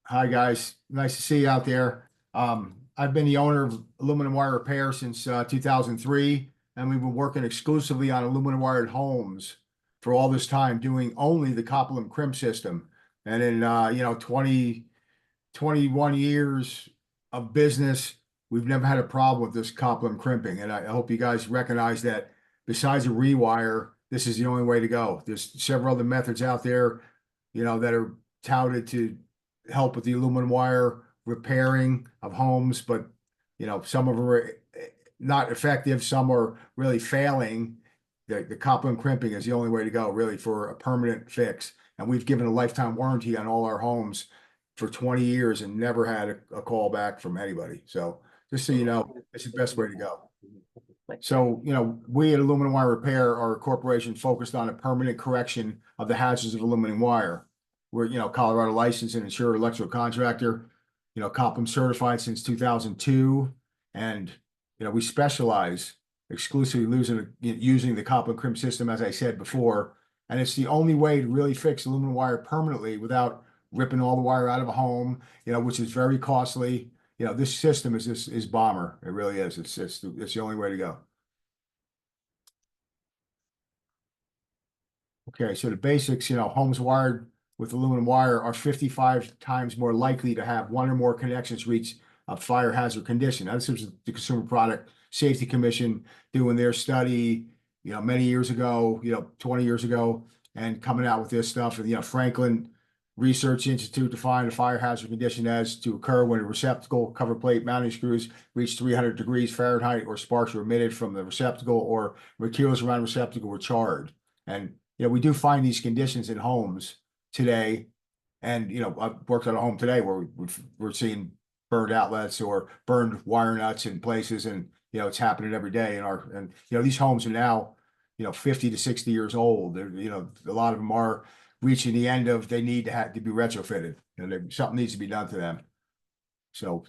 Hi, guys. Nice to see you out there. I've been the owner of Aluminum Wire Repair since 2003, and we've been working exclusively on aluminum wired homes for all this time, doing only the COPALUM crimp system. And in 21 years of business, we've never had a problem with this COPALUM crimping. And I hope you guys recognize that besides a rewire, this is the only way to go. There's several other methods out there, that are touted to help with the aluminum wire repairing of homes, but some of them are not effective, some are really failing. The COPALUM crimping is the only way to go, really, for a permanent fix. And we've given a lifetime warranty on all our homes for 20 years and never had a call back from anybody. So just so you know, it's the best way to go. So, we at Aluminum Wire Repair are a corporation focused on a permanent correction of the hazards of aluminum wire. We're, Colorado licensed and insured electrical contractor, COPALUM certified since 2002. And, we specialize exclusively using the COPALUM crimp system, as I said before. And it's the only way to really fix aluminum wire permanently without ripping all the wire out of a home, which is very costly. This system is bomber. It really is. It's the only way to go. Okay, so the basics, homes wired with aluminum wire are 55 times more likely to have one or more connections reach a fire hazard condition. Now, this is the Consumer Product Safety Commission doing their study, many years ago, 20 years ago, and coming out with this stuff. And, Franklin Research Institute defined a fire hazard condition as to occur when a receptacle, cover plate, mounting screws reach 300 degrees Fahrenheit or sparks were emitted from the receptacle or materials around the receptacle were charred. And, we do find these conditions in homes today. And, I've worked on a home today where we're seeing burned outlets or burned wire nuts in places. And, it's happening every day these homes are now, 50 to 60 years old. They're, a lot of them are reaching the end of they need to be retrofitted. Something needs to be done to them. So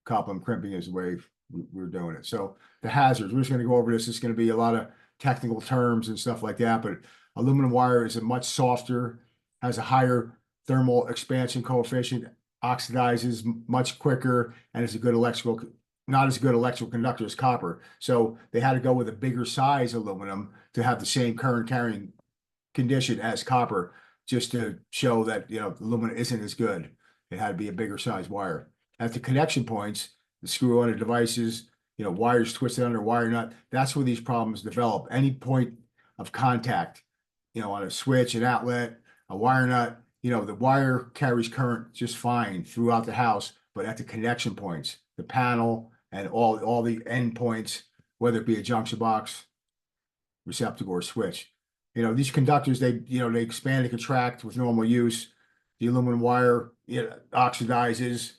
COPALUM crimping is the way we're doing it. So the hazards, we're just going to go over this. It's going to be a lot of technical terms and stuff like that, but aluminum wire is a much softer, has a higher thermal expansion coefficient, oxidizes much quicker, and is not as good electrical conductor as copper. So they had to go with a bigger size aluminum to have the same current carrying condition as copper, just to show that, aluminum isn't as good. It had to be a bigger size wire. At the connection points, the screw on the devices, wires twisted under wire nut, that's where these problems develop. Any point of contact, on a switch, an outlet, a wire nut, the wire carries current just fine throughout the house, but at the connection points, the panel and all the end points, whether it be a junction box, receptacle, or switch, these conductors, they expand and contract with normal use. The aluminum wire, oxidizes,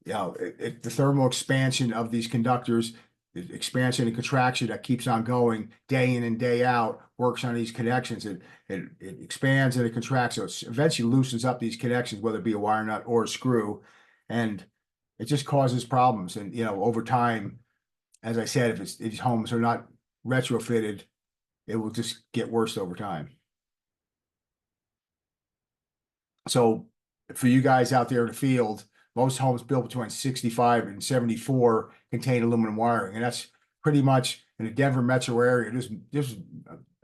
the thermal expansion of these conductors, the expansion and contraction that keeps on going day in and day out, works on these connections. It expands and it contracts. So it eventually loosens up these connections, whether it be a wire nut or a screw. And it just causes problems. And, over time, as I said, if these homes are not retrofitted, it will just get worse over time. So for you guys out there in the field, most homes built between 65 and 74 contain aluminum wiring. And that's pretty much in the Denver metro area. There's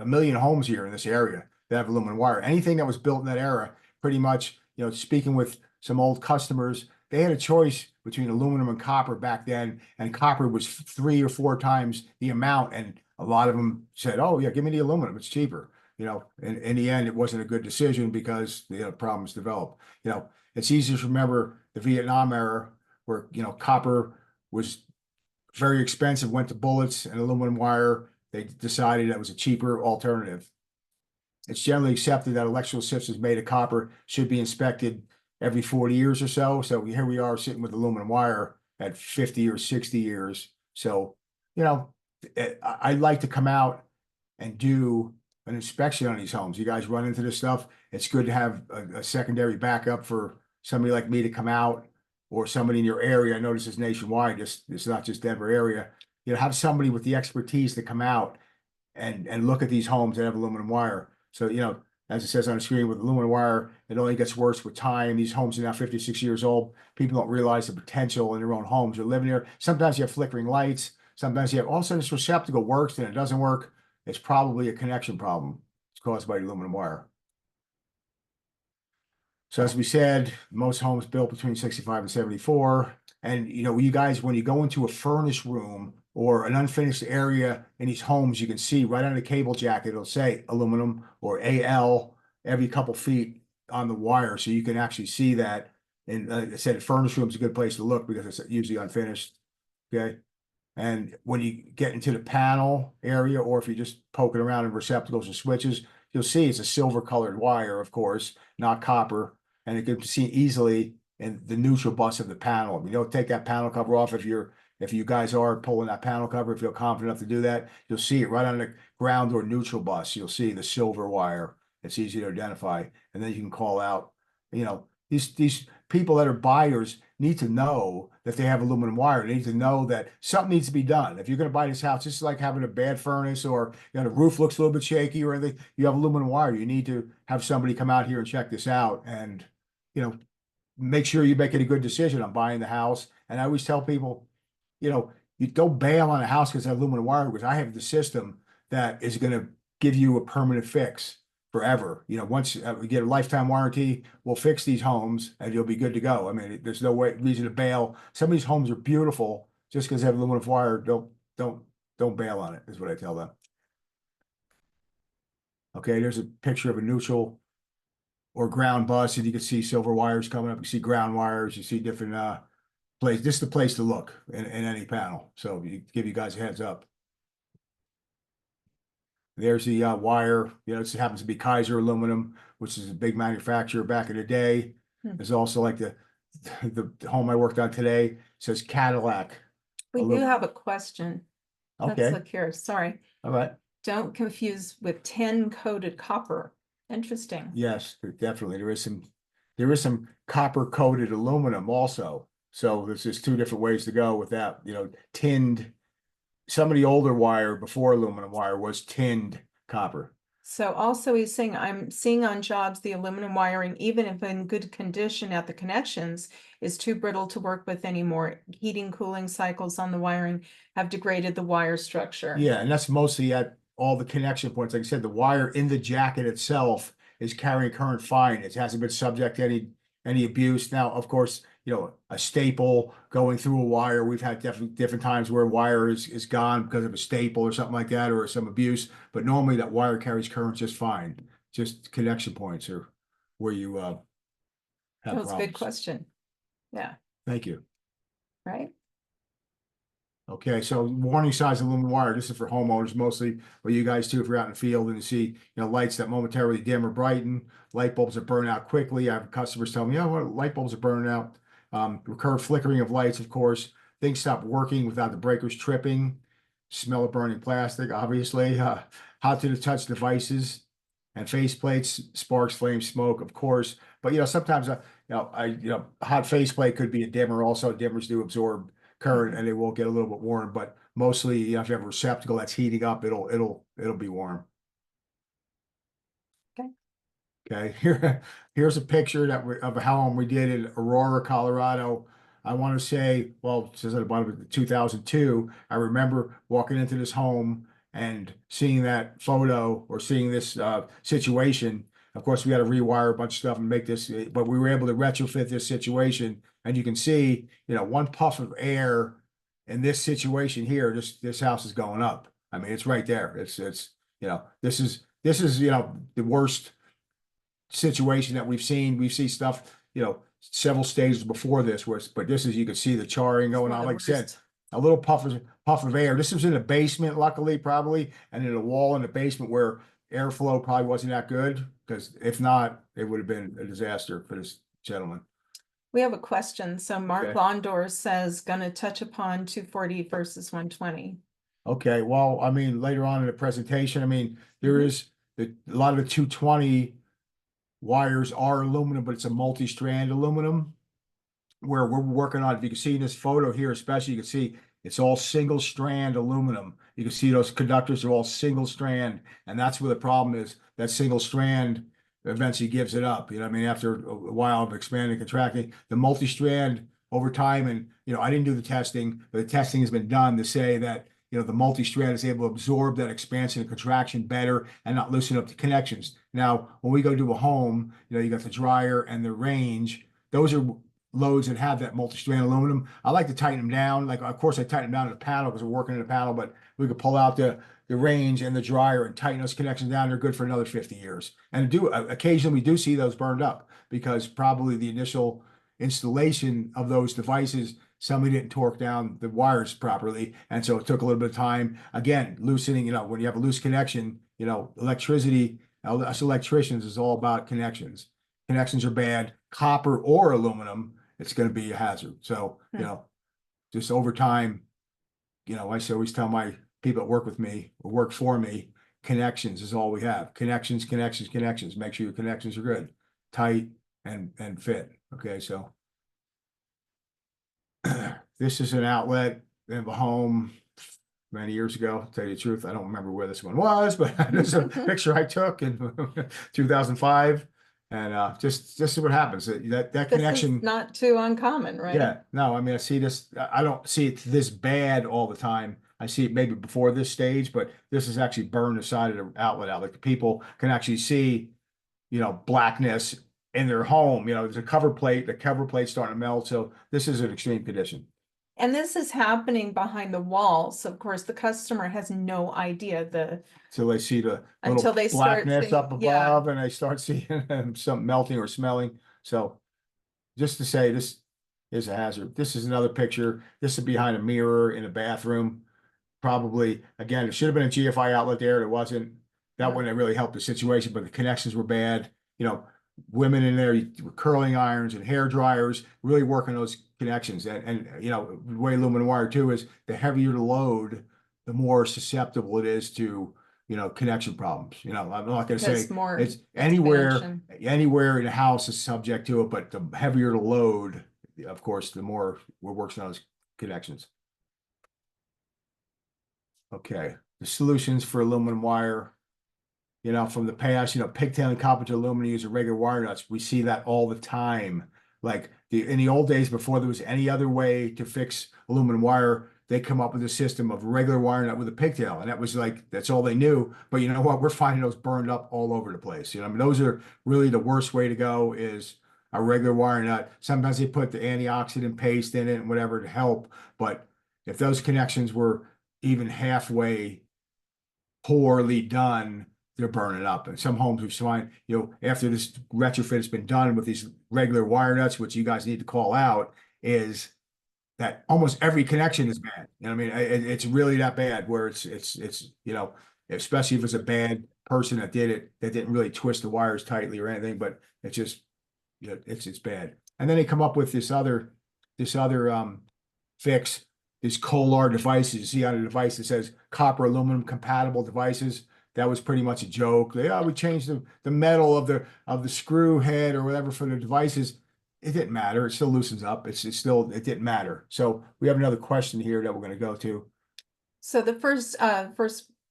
a million homes here in this area that have aluminum wire. Anything that was built in that era, pretty much, speaking with some old customers, they had a choice between aluminum and copper back then, and copper was 3 or 4 times the amount. And a lot of them said, "Oh yeah, give me the aluminum; it's cheaper." In the end, it wasn't a good decision because problems developed. It's easy to remember the Vietnam era where copper was very expensive, went to bullets and aluminum wire. They decided that was a cheaper alternative. It's generally accepted that electrical systems made of copper should be inspected every 40 years or so. So here we are sitting with aluminum wire at 50 or 60 years. So, I'd like to come out and do an inspection on these homes. You guys run into this stuff. It's good to have a secondary backup for somebody like me to come out, or somebody in your area. I know this is nationwide. It's not just Denver area. Have somebody with the expertise to come out and look at these homes that have aluminum wire. So, as it says on the screen with aluminum wire, it only gets worse with time. These homes are now 56 years old. People don't realize the potential in their own homes. You're living there. Sometimes you have flickering lights. Sometimes you have all of a sudden this receptacle works, then it doesn't work. It's probably a connection problem. It's caused by the aluminum wire. So as we said, most homes built between 65 and 74. And you guys, when you go into a furnace room or an unfinished area in these homes, you can see right on the cable jacket, it'll say aluminum or AL every couple feet on the wire. So you can actually see that. And like I said, a furnace room is a good place to look because it's usually unfinished. Okay. And when you get into the panel area, or if you're just poking around in receptacles and switches, you'll see it's a silver colored wire, of course, not copper. And it can be seen easily in the neutral bus of the panel. You don't take that panel cover off if you guys are pulling that panel cover, if you're confident enough to do that, you'll see it right on the ground or neutral bus. You'll see the silver wire. It's easy to identify. And then you can call out, these people that are buyers need to know that they have aluminum wire. They need to know that something needs to be done. If you're going to buy this house, this is like having a bad furnace, or the roof looks a little bit shaky or anything. You have aluminum wire. You need to have somebody come out here and check this out, and make sure you're making a good decision on buying the house. And I always tell people, you don't bail on a house because of aluminum wire, because I have the system that is going to give you a permanent fix forever. Once we get a lifetime warranty, we'll fix these homes and you'll be good to go. I mean, there's no reason to bail. Some of these homes are beautiful just because they have aluminum wire. Don't bail on it, is what I tell them. Okay, there's a picture of a neutral or ground bus, and you can see silver wires coming up. You see ground wires. You see different place. This is the place to look in any panel. So give you guys a heads up. There's the wire. This happens to be Kaiser aluminum, which is a big manufacturer back in the day. There's also like the home I worked on today says Cadillac. We do have a question. Let's Okay. look here. Sorry. All right. Don't confuse with tin coated copper. Interesting. Yes, definitely. There is some copper coated aluminum also. So there's just two different ways to go with that. Tinned. Some of the older wire before aluminum wire was tinned copper. So also he's saying, I'm seeing on jobs the aluminum wiring, even if in good condition at the connections, is too brittle to work with anymore. Heating, cooling cycles on the wiring have degraded the wire structure. Yeah, and that's mostly at all the connection points. Like I said, the wire in the jacket itself is carrying current fine. It hasn't been subject to any abuse. Now, of course, a staple going through a wire. We've had different times where wire is gone because of a staple or something like that, or some abuse. But normally that wire carries current just fine. Just connection points are where you have That was a good problems. question. Yeah. Thank you. Right. Okay, so warning signs of aluminum wire. This is for homeowners mostly, but you guys too, if you're out in the field and you see, lights that momentarily dim or brighten, light bulbs that burn out quickly. I have customers tell me, light bulbs are burning out. Recurrent flickering of lights, of course. Things stop working without the breakers tripping. Smell of burning plastic, obviously. Hot to the touch devices and faceplates, sparks, flames, smoke, of course. But sometimes hot faceplate could be a dimmer. Also, dimmers do absorb current and it will get a little bit warm, but mostly if you have a receptacle that's heating up, it'll be warm. Okay, here's a picture of a home we did in Aurora, Colorado. I want to say, well, it says at the bottom of 2002. I remember walking into this home and seeing that photo or seeing this situation. Of course, we had to rewire a bunch of stuff and make this, but we were able to retrofit this situation. And you can see, one puff of air in this situation here, this house is going up. I mean, it's right there. It's this is the worst situation that we've seen. We see stuff, several stages before this, but this is, you can see the charring going on. Like I said, a little puff of air. This was in a basement, luckily, probably, and in a wall in the basement where airflow probably wasn't that good, because if not, it would have been a disaster for this gentleman. We have a question. So Mark Okay. Londor says, gonna touch upon 240 versus 120. Okay, well, I mean, later on in the presentation, I mean, there is a lot of the 220 wires are aluminum, but it's a multi-strand aluminum where we're working on. If you can see in this photo here, especially, you can see it's all single strand aluminum. You can see those conductors are all single strand, and that's where the problem is. That single strand eventually gives it up. You know what I mean? After a while of expanding and contracting, the multi-strand over time, and I didn't do the testing, but the testing has been done to say that the multi-strand is able to absorb that expansion and contraction better and not loosen up the connections. Now, when we go to a home, you got the dryer and the range. Those are loads that have that multi-strand aluminum. I like to tighten them down. Like, of course, I tighten them down to the panel because we're working in the panel, but we could pull out the range and the dryer and tighten those connections down. They're good for another 50 years. And occasionally we do see those burned up because probably the initial installation of those devices, somebody didn't torque down the wires properly. And so it took a little bit of time. Again, loosening, when you have a loose connection, electricity, us electricians is all about connections. Connections are bad, copper or aluminum, it's going to be a hazard. So, just over time, I always tell my people that work with me or work for me, connections is all we have. Connections, connections, connections. Make sure your connections are good, tight, and fit. Okay, so this is an outlet of a home many years ago. To tell you the truth, I don't remember where this one was, but this is a picture I took in 2005. And just see what happens. That This connection. is not too uncommon, right? Yeah, no, I mean, I see this, I don't see it this bad all the time. I see it maybe before this stage, but this is actually burned the side of the outlet out. Like the people can actually see, blackness in their home. There's a cover plate, the cover plate's starting to melt. So this is an extreme condition. And this is happening behind the walls. Of course, the customer has no idea Till they see the until little they start blackness seeing, up yeah. above and they start seeing something melting or smelling. So just to say this is a hazard. This is another picture. This is behind a mirror in a bathroom. Probably, again, it should have been a GFI outlet there. It wasn't. That wouldn't have really helped the situation, but the connections were bad. Women in there with curling irons and hair dryers, really working those connections. And the way aluminum wire too is the heavier the load, the more susceptible it is to, connection problems. I'm not going to say Because more it's expansion. anywhere in the house is subject to it, but the heavier the load, of course, the more we're working on those connections. Okay, the solutions for aluminum wire, from the past, pigtail and copper to aluminum use regular wire nuts. We see that all the time. Like in the old days, before there was any other way to fix aluminum wire, they come up with a system of regular wire nut with a pigtail, and that was like that's all they knew. But you know what? We're finding those burned up all over the place. I mean, those are really the worst way to go. Is a regular wire nut. Sometimes they put the antioxidant paste in it and whatever to help, but if those connections were even halfway poorly done, they're burning up. And some homes we find, after this retrofit has been done with these regular wire nuts, which you guys need to call out, is that almost every connection is bad. I mean, it's really that bad where it's especially if it's a bad person that did it, that didn't really twist the wires tightly or anything, but it's just, it's bad. And then they come up with this other fix. These Kolar devices, you see on a device that says copper aluminum compatible devices. That was pretty much a joke. We changed the metal of the screw head or whatever for the devices. It didn't matter. It still loosens up. It didn't matter. So we have another question here that we're going to go to. So the first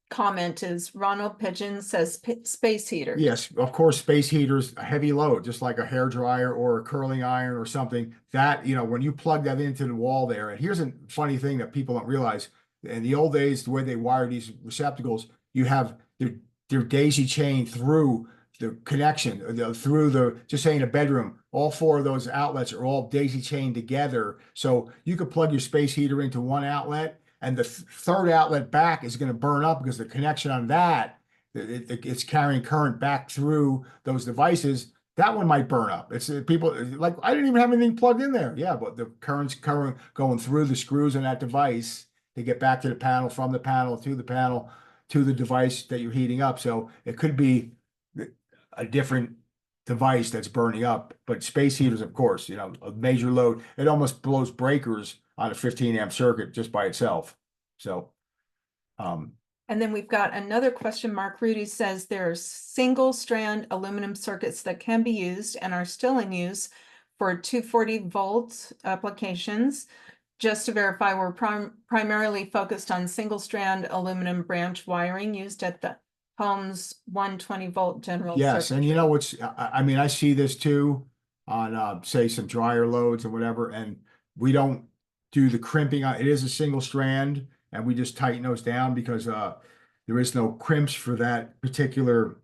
comment is Ronald Pigeon says space heater. Yes, of course, space heaters, a heavy load, just like a hair dryer or a curling iron or something. That, when you plug that into the wall there, and here's a funny thing that people don't realize. In the old days, the way they wired these receptacles, you have their daisy chain through the connection, just say in a bedroom, all four of those outlets are all daisy chained together. So you could plug your space heater into one outlet, and the third outlet back is going to burn up because the connection on that, it's carrying current back through those devices. That one might burn up. It's people like, I didn't even have anything plugged in there. Yeah, but the current going through the screws in that device to get back to the panel, from the panel to the device that you're heating up. So it could be a different device that's burning up, but space heaters, of course, a major load, it almost blows breakers on a 15 amp circuit just by itself. So, and then we've got another question. Mark Rudy says there's single strand aluminum circuits that can be used and are still in use for 240 volt applications. Just to verify, we're primarily focused on single strand aluminum branch wiring used at the homes, 120-volt general Yes, and you know circuitry. what's, I mean, I see this too on, say some dryer loads and whatever, and we don't do the crimping on, it is a single strand, and we just tighten those down because, there is no crimps for that particular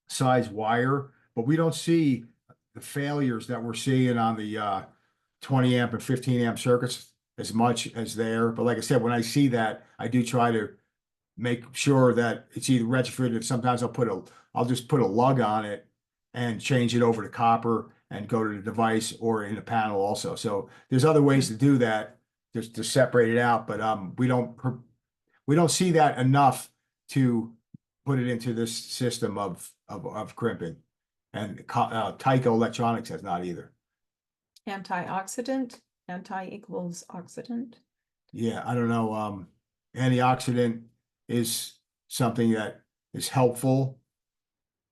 size wire, but we don't see the failures that we're seeing on the, 20 amp and 15 amp circuits as much as there. But like I said, when I see that, I do try to make sure that it's either retrofitted. Sometimes I'll just put a lug on it and change it over to copper and go to the device or in the panel also. So there's other ways to do that, just to separate it out, but we don't see that enough to put it into this system of crimping. And Tyco Electronics has not either. Antioxidant, anti equals oxidant. Yeah, I don't know. Antioxidant is something that is helpful,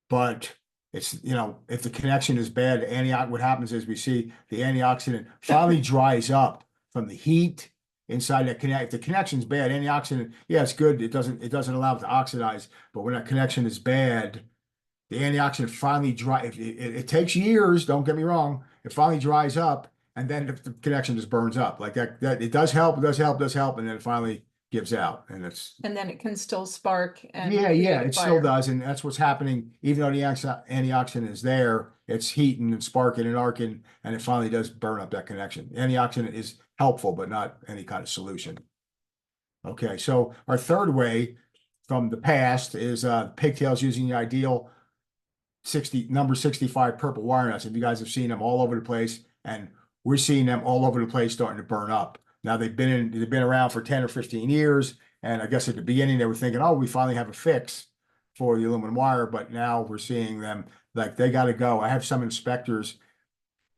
but it's, you know, if the connection is bad, what happens is we see the antioxidant finally dries up from the heat inside that connect. If the connection's bad, antioxidant, yeah, it's good. It doesn't allow it to oxidize, but when that connection is bad, the antioxidant finally it takes years, don't get me wrong, it finally dries up, and then the connection just burns up. Like that it does help, and then it finally gives out. And it's, And then it can still spark and yeah, create yeah, a it still fire. does, and that's what's happening. Even though the antioxidant is there, it's heating and sparking and arcing, and it finally does burn up that connection. Antioxidant is helpful, but not any kind of solution. Okay, so our third way from the past is pigtails using the ideal number 65 purple wire nuts. If you guys have seen them all over the place, and we're seeing them all over the place starting to burn up. Now they've been around for 10 or 15 years. And I guess at the beginning they were thinking, oh, we finally have a fix for the aluminum wire, but now we're seeing them like they got to go. I have some inspectors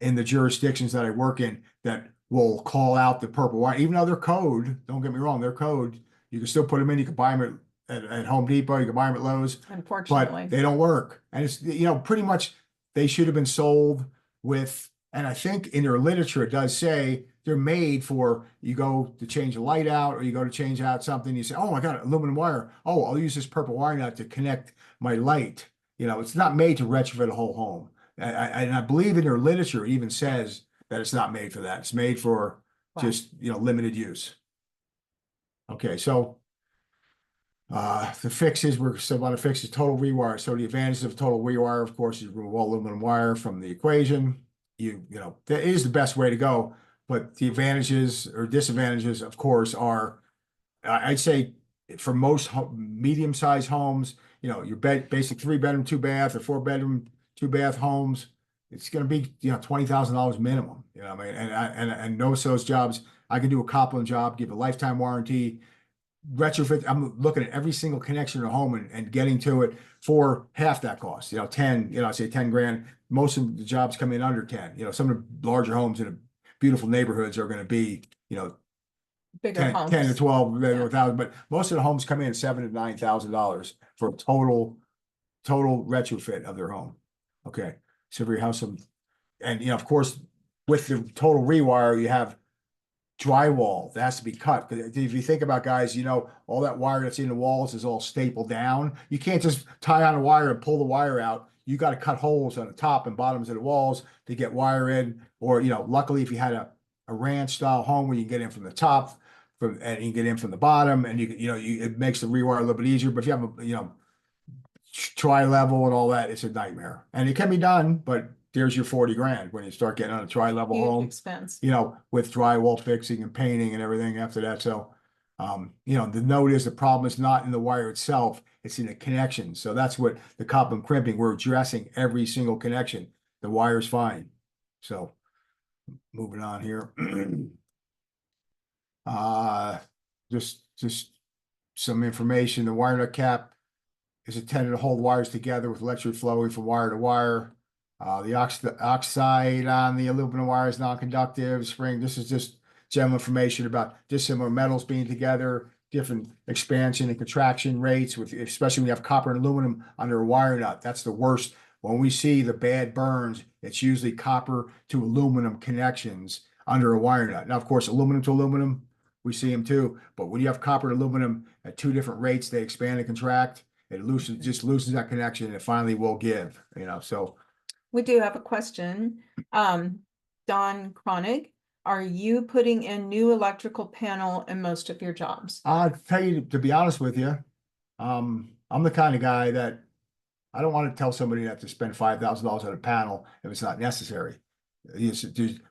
in the jurisdictions that I work in that will call out the purple wire, even though they're code, don't get me wrong, they're code. You can still put them in, you can buy them at Home Depot, you can buy them at Lowe's, but Unfortunately, they don't work. And it's, you know, pretty much they should have been sold with, and I think in their literature, it does say they're made for, you go to change a light out or you go to change out something, you say, oh, I got aluminum wire. Oh, I'll use this purple wire nut to connect my light. You know, it's not made to retrofit a whole home. And I believe in their literature, it even says that it's not made for that. It's made for Wow. just, you know, limited use. Okay, so the fixes, we're still about to fix is total rewire. So the advantages of total rewire, of course, is remove all aluminum wire from the equation. You know, that is the best way to go. But the advantages or disadvantages, of course, are, I'd say for most medium-sized homes, you know, your basic 3-bedroom, 2-bath, or 4-bedroom, 2-bath homes, it's going to be, you know, $20,000 minimum. You know, what I mean, and most of those jobs, I can do a COPALUM job, give a lifetime warranty, retrofit. I'm looking at every single connection in a home and getting to it for half that cost. You know, 10. You know, I say 10 grand. Most of the jobs come in under 10. You know, some of the larger homes in a beautiful neighborhoods are going to be, you know, bigger 10 homes. to 12 Yeah. thousand, but most of the homes come in at $7,000 to $9,000 for a total retrofit of their home. Okay, so for your house, and you know, of course, with the total rewire, you have drywall that has to be cut. Because if you think about, guys, you know, all that wire that's in the walls is all stapled down. You can't just tie on a wire and pull the wire out. You got to cut holes on the top and bottoms of the walls to get wire in. Or, you know, luckily if you had a ranch style home where you can get in from the top, and you can get in from the bottom, and it makes the rewire a little bit easier. But if you have a, you know, tri-level and all that, it's a nightmare. And it can be done, but there's your 40 grand when you start getting on a tri-level Huge home, expense. you know, with drywall fixing and painting and everything after that. So, you know, the note is the problem is not in the wire itself, it's in the connection. So that's what the COPALUM crimping, we're addressing every single connection. The wire's fine. So moving on here. Just some information. The wire nut cap is intended to hold wires together with electric flowing from wire to wire. The oxide on the aluminum wire is non-conductive. Spring. This is just general information about dissimilar metals being together, different expansion and contraction rates, with especially when you have copper and aluminum under a wire nut. That's the worst. When we see the bad burns, it's usually copper to aluminum connections under a wire nut. Now, of course, aluminum to aluminum, we see them too. But when you have copper and aluminum at two different rates, they expand and contract. It loosens, just loosens that connection and it finally will give, so. We do have a question. Don Cronig, are you putting in new electrical panel in most of your jobs? I'll tell you, to be honest with you, I'm the kind of guy that I don't want to tell somebody that to spend $5,000 on a panel if it's not necessary.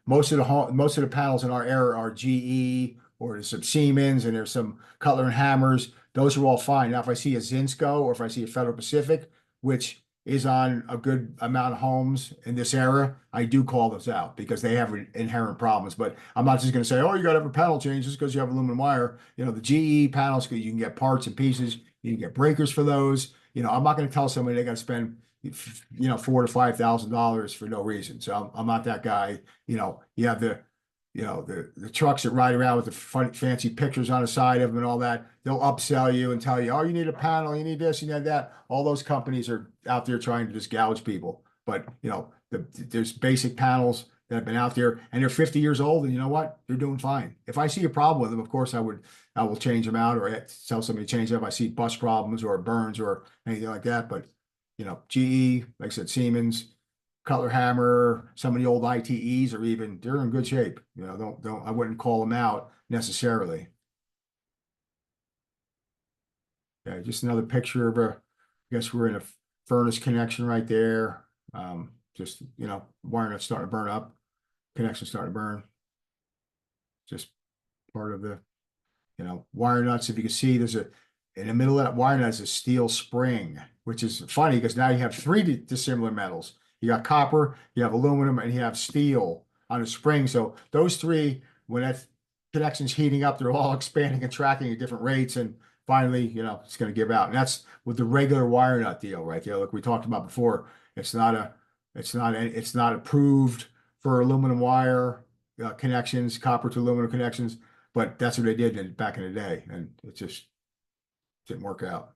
Most of the panels in our area are GE or there's some Siemens and there's some Cutler and Hammers. Those are all fine. Now, if I see a Zinsco or if I see a Federal Pacific, which is on a good amount of homes in this era, I do call those out because they have inherent problems. But I'm not just going to say, oh, you got to have a panel change just because you have aluminum wire. The GE panels, you can get parts and pieces. You can get breakers for those. I'm not going to tell somebody they got to spend, $4,000 to $5,000 for no reason. So I'm not that guy. You have the trucks that ride around with the fancy pictures on the side of them and all that. They'll upsell you and tell you, oh, you need a panel, you need this, you need that. All those companies are out there trying to just gouge people. But there's basic panels that have been out there and they're 50 years old, and you know what? They're doing fine. If I see a problem with them, of course I will change them out or tell somebody to change them if I see bust problems or burns or anything like that. But GE, like I said, Siemens, Cutler Hammer, some of the old ITEs are they're in good shape. I wouldn't call them out necessarily. Yeah, just another picture of I guess we're in a furnace connection right there. Just, wire nuts starting to burn up, connection starting to burn. Just part of the, wire nuts. If you can see, in the middle of that wire nut is a steel spring, which is funny because now you have three dissimilar metals. You got copper, you have aluminum, and you have steel on a spring. So those three, when that connection's heating up, they're all expanding and tracking at different rates. And finally, it's going to give out. And that's with the regular wire nut deal right there. Like we talked about before, it's not approved for aluminum wire connections, copper to aluminum connections, but that's what they did back in the day. And it just didn't work out.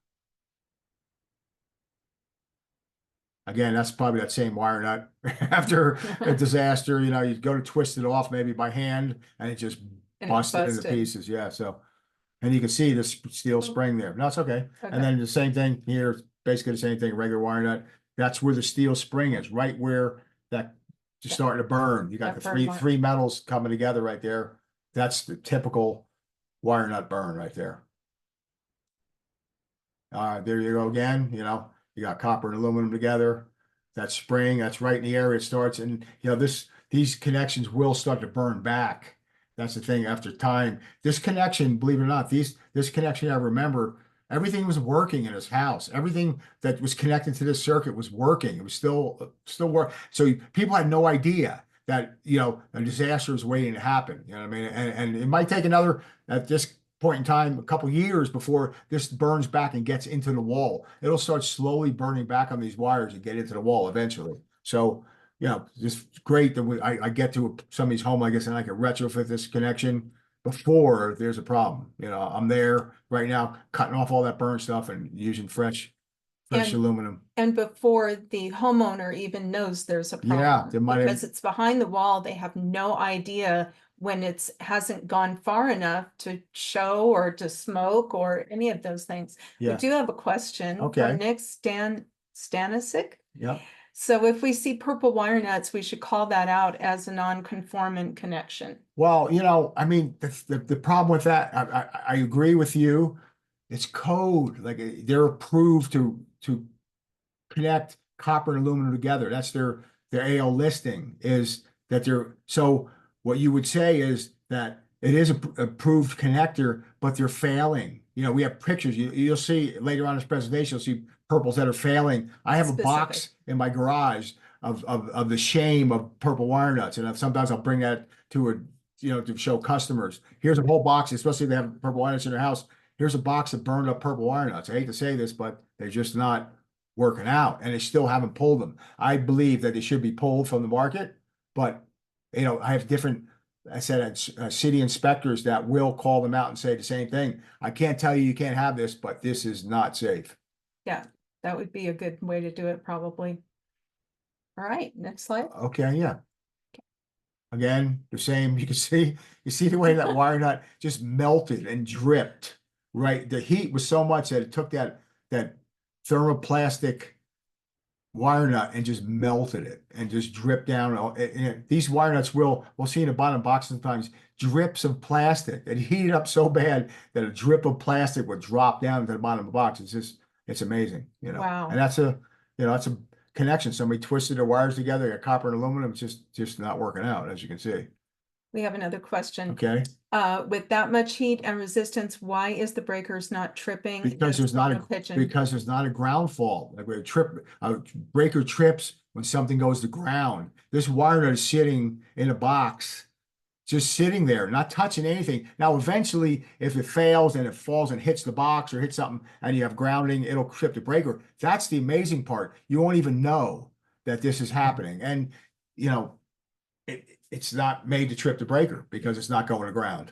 Again, that's probably that same wire nut after a disaster, you go to twist it off maybe by hand and it just busted into pieces. Yeah. So, and you can see this steel spring there. No, it's okay. And then the same thing here, basically the same thing, regular wire nut. That's where the steel spring is, right where that just starting to burn. You got the three metals coming together right there. That's the typical wire nut burn right there. There you go again, you got copper and aluminum together. That spring, that's right in the area it starts. And these connections will start to burn back. That's the thing after time. This connection, believe it or not, this connection, I remember everything was working in his house. Everything that was connected to this circuit was working. It was still work. So people had no idea that, a disaster was waiting to happen. You know what I mean? And it might take at this point in time, a couple years before this burns back and gets into the wall. It'll start slowly burning back on these wires and get into the wall eventually. So, it's great that I get to somebody's home, I guess, and I can retrofit this connection before there's a problem. I'm there right now cutting off all that burn stuff and using fresh aluminum. And before the homeowner even knows there's a problem. Yeah, because it's behind the wall, they have no idea when it hasn't gone far enough to show or to smoke or any of those things. Yeah. We do have a question from Nick Stanisic. Yeah. So if we see purple wire nuts, we should call that out as a non-conformant connection. Well, I mean, the problem with that, I agree with you. It's code. Like they're approved to connect copper and aluminum together. That's their AL listing is that so what you would say is that it is a approved connector, but they're failing. We have pictures. You'll see later on in this presentation, you'll see purples that are failing. I have a box in my garage of the shame of purple wire nuts. And sometimes I'll bring that to to show customers. Here's a whole box, especially if they have purple wire nuts in their house. Here's a box of burned up purple wire nuts. I hate to say this, but they're just not working out and they still haven't pulled them. I believe that they should be pulled from the market, but I have different, city inspectors that will call them out and say the same thing. I can't tell you can't have this, but this is not safe. Yeah, that would be a good way to do it probably. All right, next slide. Okay, yeah. Again, the same, you see the way that wire nut just melted and dripped, right? The heat was so much that it took that thermoplastic wire nut and just melted it and just dripped down. And these wire nuts we'll see in the bottom box sometimes drips of plastic. It heated up so bad that a drip of plastic would drop down to the bottom of the box. It's amazing, you know. Wow. And that's a connection. Somebody twisted their wires together, got copper and aluminum. It's just not working out, as you can see. We have another question. Okay. With that much heat and resistance, why is the breakers not tripping? Because and there's not throwing pitching? because there's not a ground fault. Like a breaker trips when something goes to ground. This wire nut is sitting in a box, just sitting there, not touching anything. Now, eventually, if it fails and it falls and hits the box or hits something and you have grounding, it'll trip the breaker. That's the amazing part. You won't even know that this is happening. And, you know, it's not made to trip the breaker because it's not going to ground.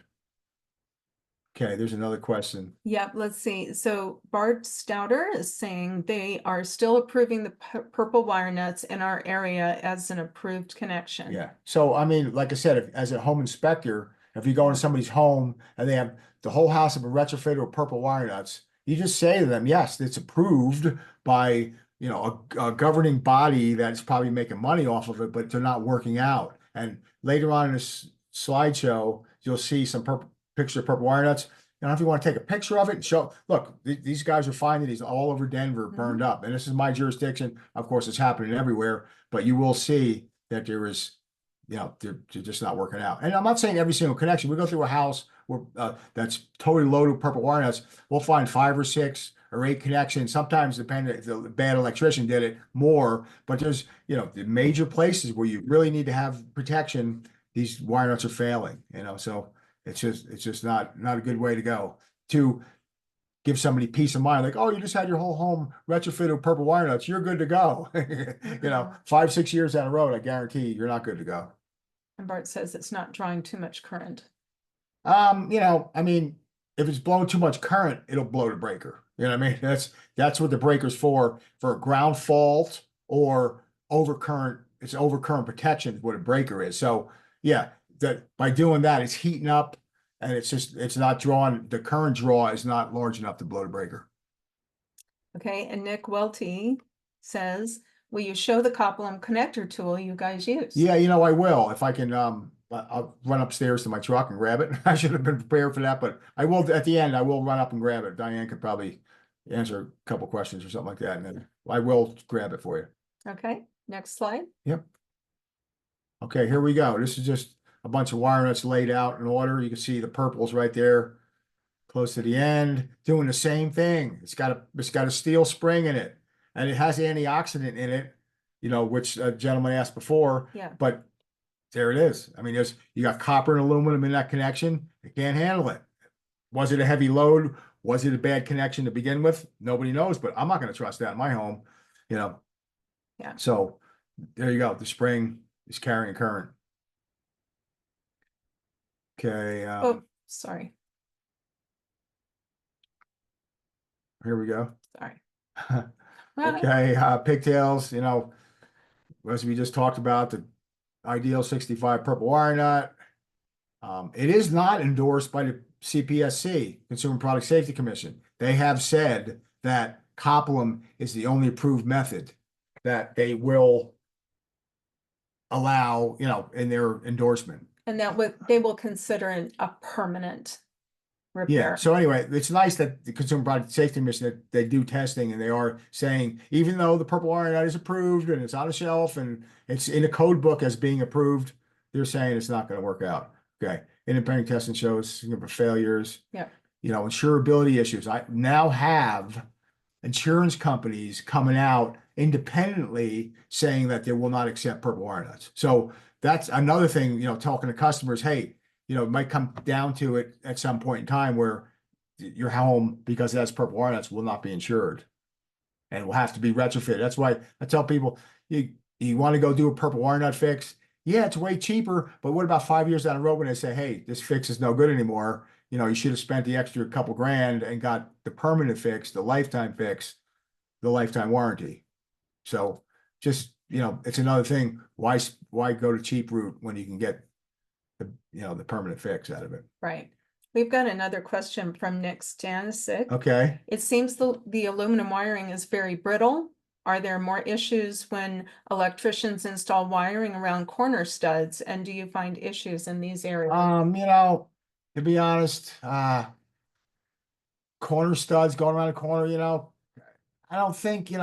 Okay, there's another question. Yep, let's see. So Bart Stouter is saying they are still approving the purple wire nuts in our area as an approved connection. Yeah. So, I mean, like I said, as a home inspector, if you go into somebody's home and they have the whole house have been retrofitted with purple wire nuts, you just say to them, yes, it's approved by, you know, a governing body that's probably making money off of it, but they're not working out. And later on in this slideshow, you'll see some picture of purple wire nuts. You know, if you want to take a picture of it and show, look, these guys are finding these all over Denver burned up. And this is my jurisdiction. Of course, it's happening everywhere, but you will see that there is, you know, they're just not working out. And I'm not saying every single connection. We go through a house where that's totally loaded with purple wire nuts. We'll find 5 or 6 or 8 connections. Sometimes, depending if the bad electrician did it, more. But there's, you know, the major places where you really need to have protection. These wire nuts are failing. You know, so it's just not a good way to go to give somebody peace of mind. Like, oh, you just had your whole home retrofitted with purple wire nuts. You're good to go. You know, 5, 6 years down the road, I guarantee you're not good to go. And Bart says it's not drawing too much current. You know, I mean, if it's blowing too much current, it'll blow the breaker. You know what I mean? That's what the breaker's for a ground fault or overcurrent. It's overcurrent protection is what a breaker is. So yeah, that by doing that, it's heating up and it's not drawing, the current draw is not large enough to blow the breaker. Okay, and Nick Welty says, will you show the COPALUM connector tool you guys use? Yeah, you know, I will. If I can, I'll run upstairs to my truck and grab it. I should have been prepared for that, but I will, at the end, I will run up and grab it. Diane could probably answer a couple questions or something like that, and then I will grab it for you. Okay, next slide. Yep. Okay, here we go. This is just a bunch of wire nuts laid out in order. You can see the purples right there, close to the end, doing the same thing. It's got a steel spring in it, and it has antioxidant in it, you know, which a gentleman asked before. Yeah. But there it is. I mean, you got copper and aluminum in that connection. It can't handle it. Was it a heavy load? Was it a bad connection to begin with? Nobody knows, but I'm not going to trust that in my home, you know. Yeah. So there you go. The spring is carrying current. Okay. Oh, sorry. Here we go. Sorry. Okay. Pigtails, you know, as we just talked about, the ideal 65 purple wire nut. It is not endorsed by the CPSC, Consumer Product Safety Commission. They have said that COPALUM is the only approved method that they will allow, you know, in their endorsement. And that they will consider a permanent Yeah. repair. So anyway, it's nice that the Consumer Product Safety Commission, that they do testing and they are saying, even though the purple wire nut is approved and it's on a shelf and it's in a code book as being approved, they're saying it's not going to work out. Okay. Independent testing shows significant failures. Yeah. You know, insurability issues. I now have insurance companies coming out independently saying that they will not accept purple wire nuts. So that's another thing, you know, talking to customers, hey, you know, it might come down to it at some point in time where your home, because it has purple wire nuts, will not be insured and will have to be retrofitted. That's why I tell people, you want to go do a purple wire nut fix. Yeah, it's way cheaper, but what about 5 years down the road when they say, hey, this fix is no good anymore? You know, you should have spent the extra couple grand and got the permanent fix, the lifetime fix, the lifetime warranty. So just, you know, it's another thing. Why go to cheap route when you can get the, you know, the permanent fix out of it? Right. We've got another question from Nick Stanisic. Okay. It seems the aluminum wiring is very brittle. Are there more issues when electricians install wiring around corner studs? And do you find issues in these areas? To be honest, corner studs going around the corner, I don't think,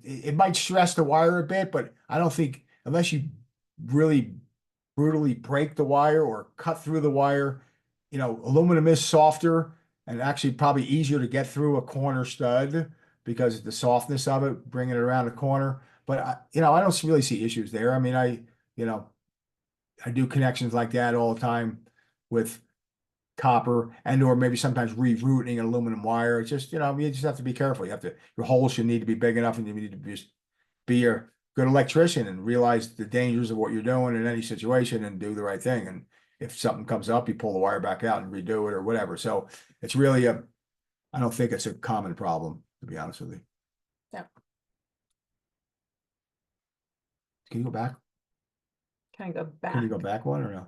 it might stress the wire a bit, but I don't think unless you really brutally break the wire or cut through the wire, aluminum is softer and actually probably easier to get through a corner stud because of the softness of it, bringing it around the corner. But I don't really see issues there. I mean, you know, I do connections like that all the time with copper and or maybe sometimes rerouting an aluminum wire. It's just, you just have to be careful. Your holes should need to be big enough and you need to just be a good electrician and realize the dangers of what you're doing in any situation and do the right thing. And if something comes up, you pull the wire back out and redo it or whatever. So it's really I don't think it's a common problem, to be honest with you. Yeah. Can you go back? Can I go back? Can you go back one or no?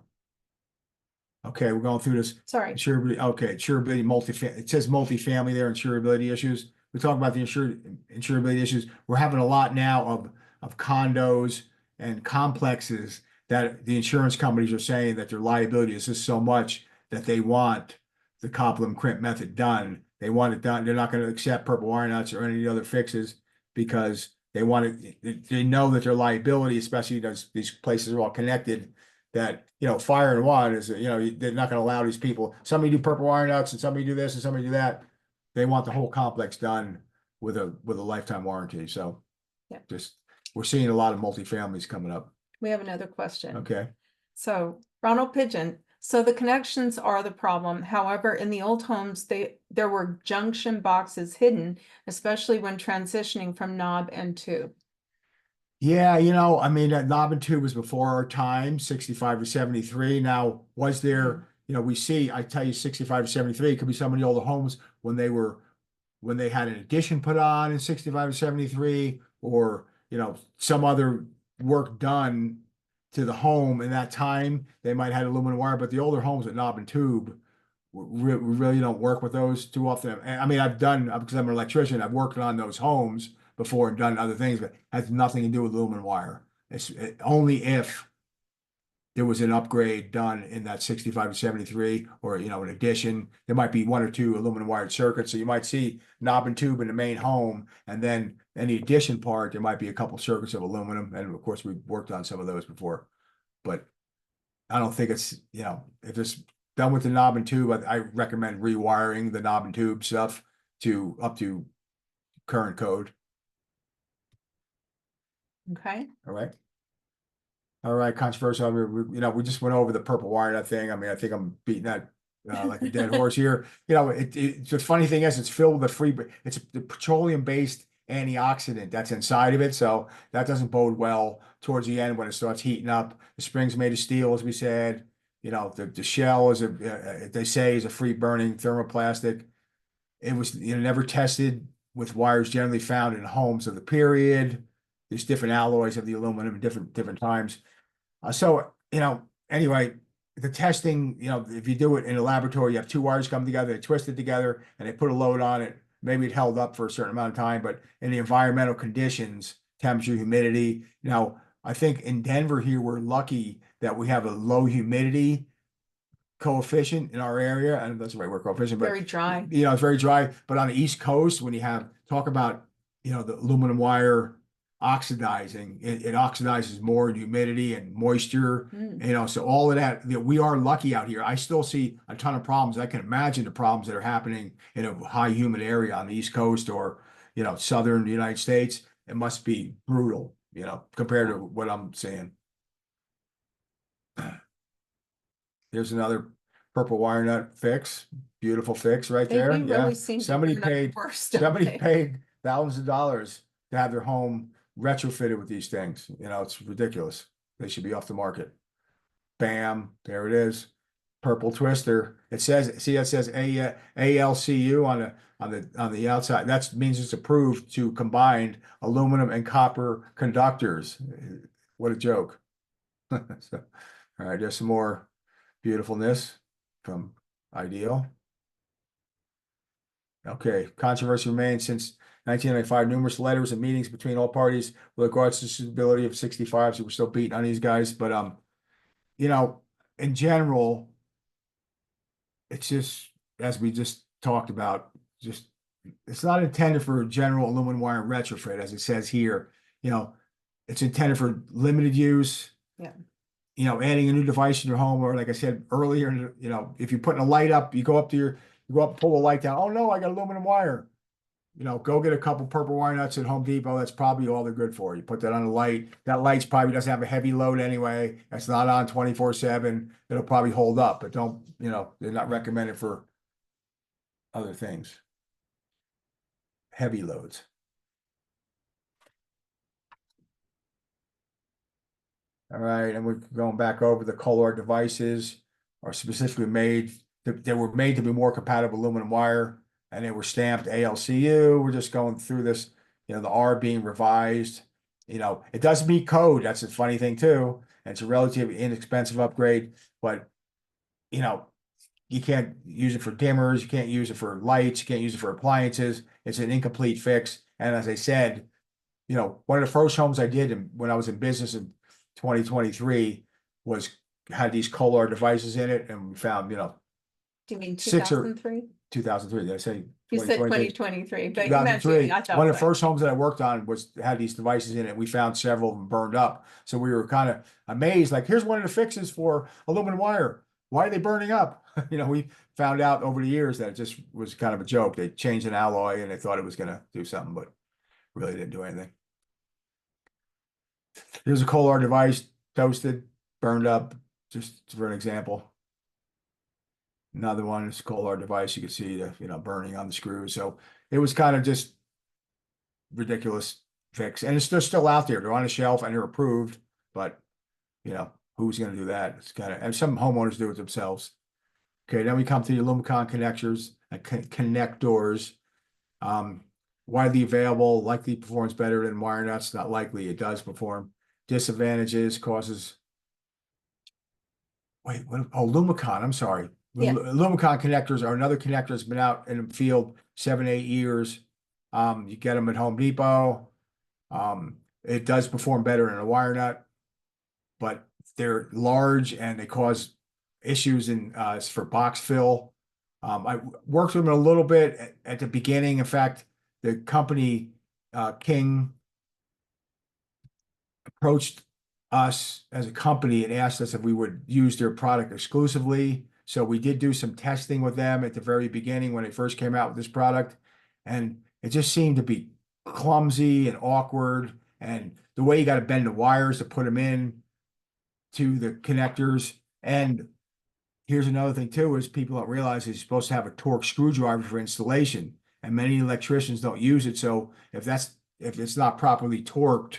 Okay, we're going through this. Sorry. Insurability, okay, insurability, it says multifamily there, insurability issues. We're talking about the insurability issues. We're having a lot now of condos and complexes that the insurance companies are saying that their liability is just so much that they want the COPALUM crimp method done. They want it done. They're not going to accept purple wire nuts or any other fixes because they want it. They know that their liability, especially these places are all connected, that fire and water is they're not going to allow these people. Somebody do purple wire nuts and somebody do this and somebody do that. They want the whole complex done with a lifetime warranty. So yeah, we're seeing a lot of multifamilies coming up. We have another question. Okay. So Ronald Pigeon. So the connections are the problem. However, in the old homes, there were junction boxes hidden, especially when transitioning from knob and tube. Yeah, I mean, that knob and tube was before our time, 65 to 73. Now, was there, I tell you 65 to 73, it could be some of the older homes when they had an addition put on in 65 to 73, or, some other work done to the home in that time, they might have had aluminum wire, but the older homes with knob and tube, we really don't work with those too often. And I mean, because I'm an electrician, I've worked on those homes before and done other things, but has nothing to do with aluminum wire. It's only if there was an upgrade done in that 65 to 73 or, an addition. There might be one or two aluminum wired circuits. So you might see knob and tube in the main home. And then in the addition part, there might be a couple circuits of aluminum. And of course, we've worked on some of those before. But I don't think it's, if it's done with the knob and tube, I recommend rewiring the knob and tube stuff up to current code. Okay. All right. All right, controversial. We just went over the purple wire nut thing. I mean, I think I'm beating that like a dead horse here. The funny thing is, it's filled with it's the petroleum-based antioxidant that's inside of it. So that doesn't bode well towards the end when it starts heating up. The spring's made of steel, as we said. The shell they say is a free burning thermoplastic. It was never tested with wires generally found in homes of the period. There's different alloys of the aluminum at different times. Anyway, the testing, if you do it in a laboratory, you have two wires come together, they twist it together, and they put a load on it. Maybe it held up for a certain amount of time, but in the environmental conditions, temperature, humidity, I think in Denver here, we're lucky that we have a low humidity coefficient in our area. And that's the right word, coefficient, but very dry. It's very dry. But on the East Coast, when you talk about, the aluminum wire oxidizing, it oxidizes more in humidity and moisture, so all of that, we are lucky out here. I still see a ton of problems. I can imagine the problems that are happening in a high humid area on the East Coast or, southern United States. It must be brutal, compared to what I'm seeing. Here's another purple wire nut fix. Beautiful fix right there. They really seem somebody to be paid thousands of dollars to have their home retrofitted with these things. It's ridiculous. They should be off the market. Bam, there it is. Purple twister. It says ALCU on the outside. That means it's approved to combine aluminum and copper conductors. What a joke. So, all right, there's some more beautifulness from Ideal. Okay, controversy remains since 1995. Numerous letters and meetings between all parties with regards to suitability of 65. So we're still beating on these guys, but you know, in general, it's just as we just talked about, just it's not intended for general aluminum wire retrofit, as it says here. You know, it's intended for limited use. Yeah. You know, adding a new device in your home, or like I said earlier, you know, if you're putting a light up, you go up, pull the light down. Oh no, I got aluminum wire. You know, go get a couple purple wire nuts at Home Depot. That's probably all they're good for. You put that on a light. That light's probably doesn't have a heavy load anyway. It's not on 24/7. It'll probably hold up, but don't, you know, they're not recommended for other things. Heavy loads. All right, and we're going back over the Color devices are specifically made, they were made to be more compatible with aluminum wire, and they were stamped ALCU. We're just going through this, you know, the R being revised. You know, it does meet code. That's a funny thing too. And it's a relatively inexpensive upgrade, but you know, you can't use it for dimmers, you can't use it for lights, you can't use it for appliances. It's an incomplete fix. And as I said, you know, one of the first homes I did when I was in business in 2023 was had these Color devices in it, and we found, you know, Do you mean 6 or 2003? 2003. Did I say You said 2023? 2023, but you meant 2003. I thought One of the right. first homes that I worked on had these devices in it. We found several of them burned up. So we were kind of amazed, like, here's one of the fixes for aluminum wire. Why are they burning up? You know, we found out over the years that it just was kind of a joke. They changed an alloy and they thought it was going to do something, but really didn't do anything. Here's a Kohler device, toasted, burned up, just for an example. Another one is Kohler device. You can see the, you know, burning on the screws. So it was kind of just ridiculous fix. And they're still out there. They're on a shelf and they're approved, but you know, who's going to do that? It's kind of, and some homeowners do it themselves. Okay, then we come to the Lumicon connectors and connectors. Widely available, likely performs better than wire nuts. Not likely, it does perform. Disadvantages, causes. Wait, what? Oh, Lumicon. I'm sorry. Yeah. Lumicon connectors are another connector that's been out in the field 7-8 years. You get them at Home Depot. It does perform better than a wire nut, but they're large and they cause issues in for box fill. I worked with them a little bit at the beginning. In fact, the company King approached us as a company and asked us if we would use their product exclusively. So we did do some testing with them at the very beginning when they first came out with this product, and it just seemed to be clumsy and awkward. And the way you got to bend the wires to put them in to the connectors. And here's another thing too, is people don't realize you're supposed to have a torque screwdriver for installation, and many electricians don't use it. So if it's not properly torqued,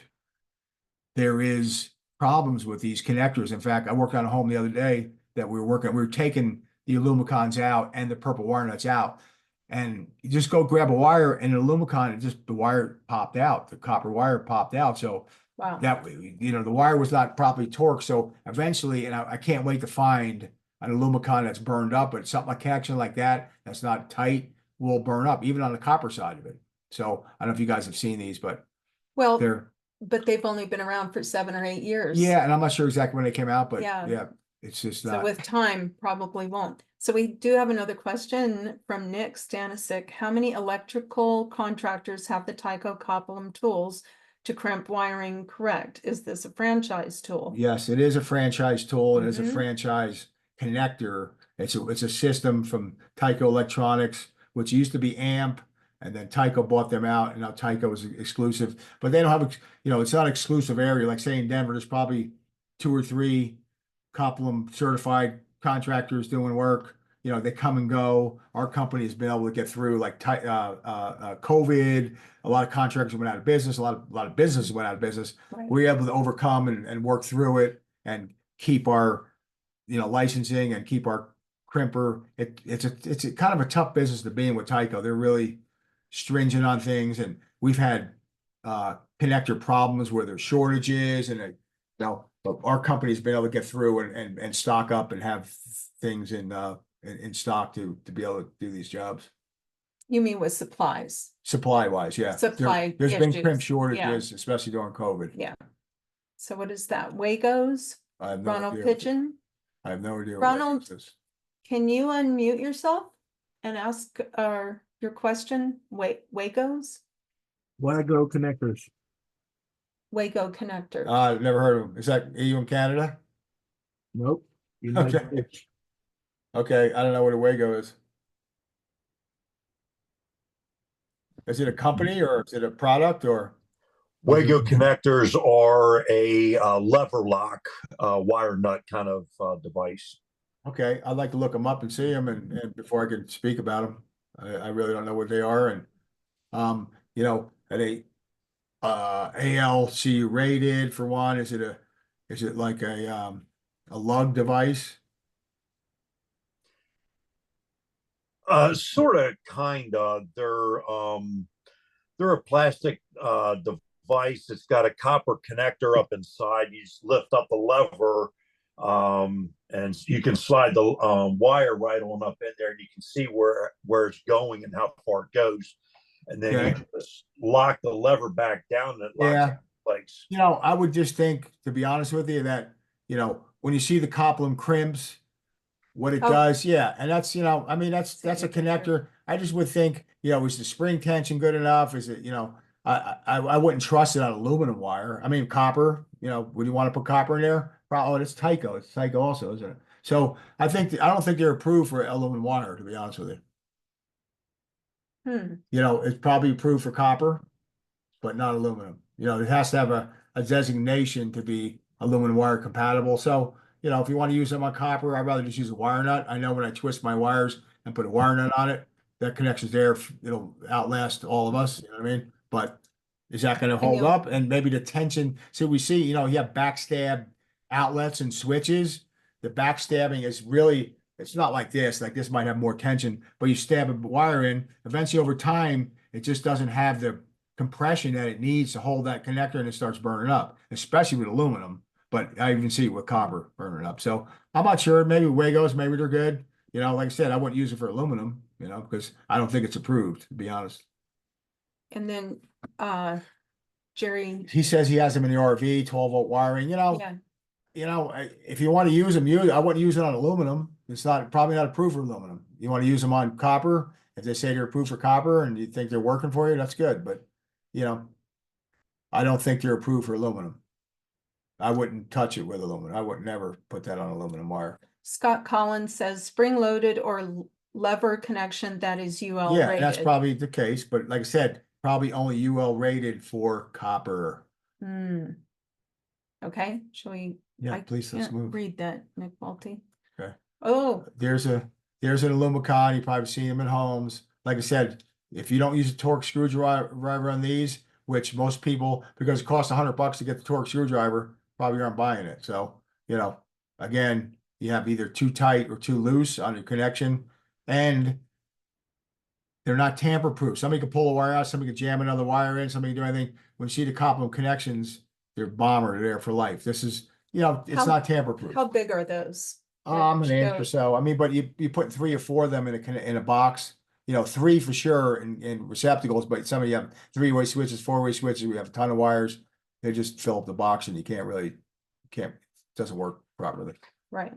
there is problems with these connectors. In fact, I worked on a home the other day that we were taking the Lumicons out and the purple wire nuts out. And you just go grab a wire and an Lumicon, the wire popped out, the copper wire popped out. So Wow. that, you know, the wire was not properly torqued. So eventually, and I can't wait to find an Lumicon that's burned up, but something like connection like that, that's not tight, will burn up, even on the copper side of it. So I don't know if you guys have seen these, but Well, they're, but they've only been around for 7 or 8 years. yeah, and I'm not sure exactly when they came out, but Yeah. yeah, it's just So not. with time, probably won't. So we do have another question from Nick Stanisic. How many electrical contractors have the Tyco COPALUM tools to crimp wiring correct? Is this a franchise tool? Yes, it is a franchise tool. It is a Mhm. franchise connector. It's a system from Tyco Electronics, which used to be AMP, and then Tyco bought them out, and now Tyco is exclusive. But they don't have, you know, it's not an exclusive area. Like say in Denver, there's probably 2 or 3 COPALUM certified contractors doing work. You know, they come and go. Our company has been able to get through like COVID. A lot of contractors went out of business. A lot of businesses went out of business. Right. We were able to overcome and work through it and keep our, you know, licensing and keep our crimper. It's a kind of a tough business to be in with Tyco. They're really stringent on things, and we've had connector problems where there's shortages, and you know, But our company's been able to get through and stock up and have things in stock to be able to do these jobs. You mean with supplies? Supply wise, yeah. Supply There's been crimp issues, shortages, especially during COVID. Yeah. So what is that? Wagos? I have no Ronald idea. Pigeon? I have no idea. Ronald, What this is. Can you unmute yourself and ask your question? Wagos? Wago connectors. Wago connector. I've never heard of them. Is that, are you in Canada? Nope. United Okay. States. Okay, I don't know what a Wago is. Is it a company or is it a product or? Wago connectors are a lever lock wire nut kind of device. Okay, I'd like to look them up and see them and before I can speak about them. I really don't know what they are and, you know, are they ALC rated for one? Is it like a lug device? Sort of, kind of. They're a plastic device. It's got a copper connector up inside. You just lift up the lever, and you can slide the wire right on up in there, and you can see where it's going and how far it goes. And then Okay. you just lock the lever back down, and it locks Yeah. it in place. You know, I would just think, to be honest with you, that, you know, when you see the COPALUM crimps, what it Oh. does, yeah, and that's, you know, I mean, that's a Same connector. I just would think, you know, is the spring tension good enough? Is it, you know, I wouldn't trust it on aluminum wire. I mean, copper, you know, would you want to put copper in there? Probably, it's Tyco. It's Tyco also, isn't it? So I don't think they're approved for aluminum wire, to be honest with you. You know, it's probably approved for copper, but not aluminum. You know, it has to have a designation to be aluminum wire compatible. So, you know, if you want to use them on copper, I'd rather just use a wire nut. I know when I twist my wires and put a wire nut on it, that connection's there. It'll outlast all of us, you know what I mean? But is that going to hold up? And maybe the tension. So we see, you know, you have backstab outlets and switches. The backstabbing is really, it's not like this might have more tension, but you stab a wire in, eventually over time, it just doesn't have the compression that it needs to hold that connector and it starts burning up, especially with aluminum. But I even see it with copper burning up. So I'm not sure. Maybe Wagos, maybe they're good. You know, like I said, I wouldn't use it for aluminum, you know, because I don't think it's approved, to be honest. And then Jerry, He says he has them in the RV, 12-volt wiring, yeah, you know, if you want to use them, I wouldn't use it on aluminum. It's probably not approved for aluminum. You want to use them on copper. If they say they're approved for copper and you think they're working for you, that's good. But, you know, I don't think they're approved for aluminum. I wouldn't touch it with aluminum. I would never put that on aluminum wire. Scott Collins says spring loaded or lever connection that is UL Yeah, rated. that's probably the case. But like I said, probably only UL rated for copper. Okay, shall we? Yeah, I please, let's can't move. read that, Nick Multi. Okay. Oh, There's an Alumicon. You probably seen them in homes. Like I said, if you don't use a torque screwdriver on these, which most people, because it costs $100 to get the torque screwdriver, probably aren't buying it. So, you know, again, you have either too tight or too loose on your connection, and they're not tamper proof. Somebody can pull a wire out, somebody can jam another wire in, somebody can do anything. When you see the COPALUM connections, they're bomber, they're there for life. This is, you know, it's not tamper proof. how big are those? An inch or so. I mean, but you put 3 or 4 of them in a box. You know, 3 for sure in receptacles, but some of you have 3-way switches, 4-way switches. We have a ton of wires. They just fill up the box and you it doesn't work properly. Right.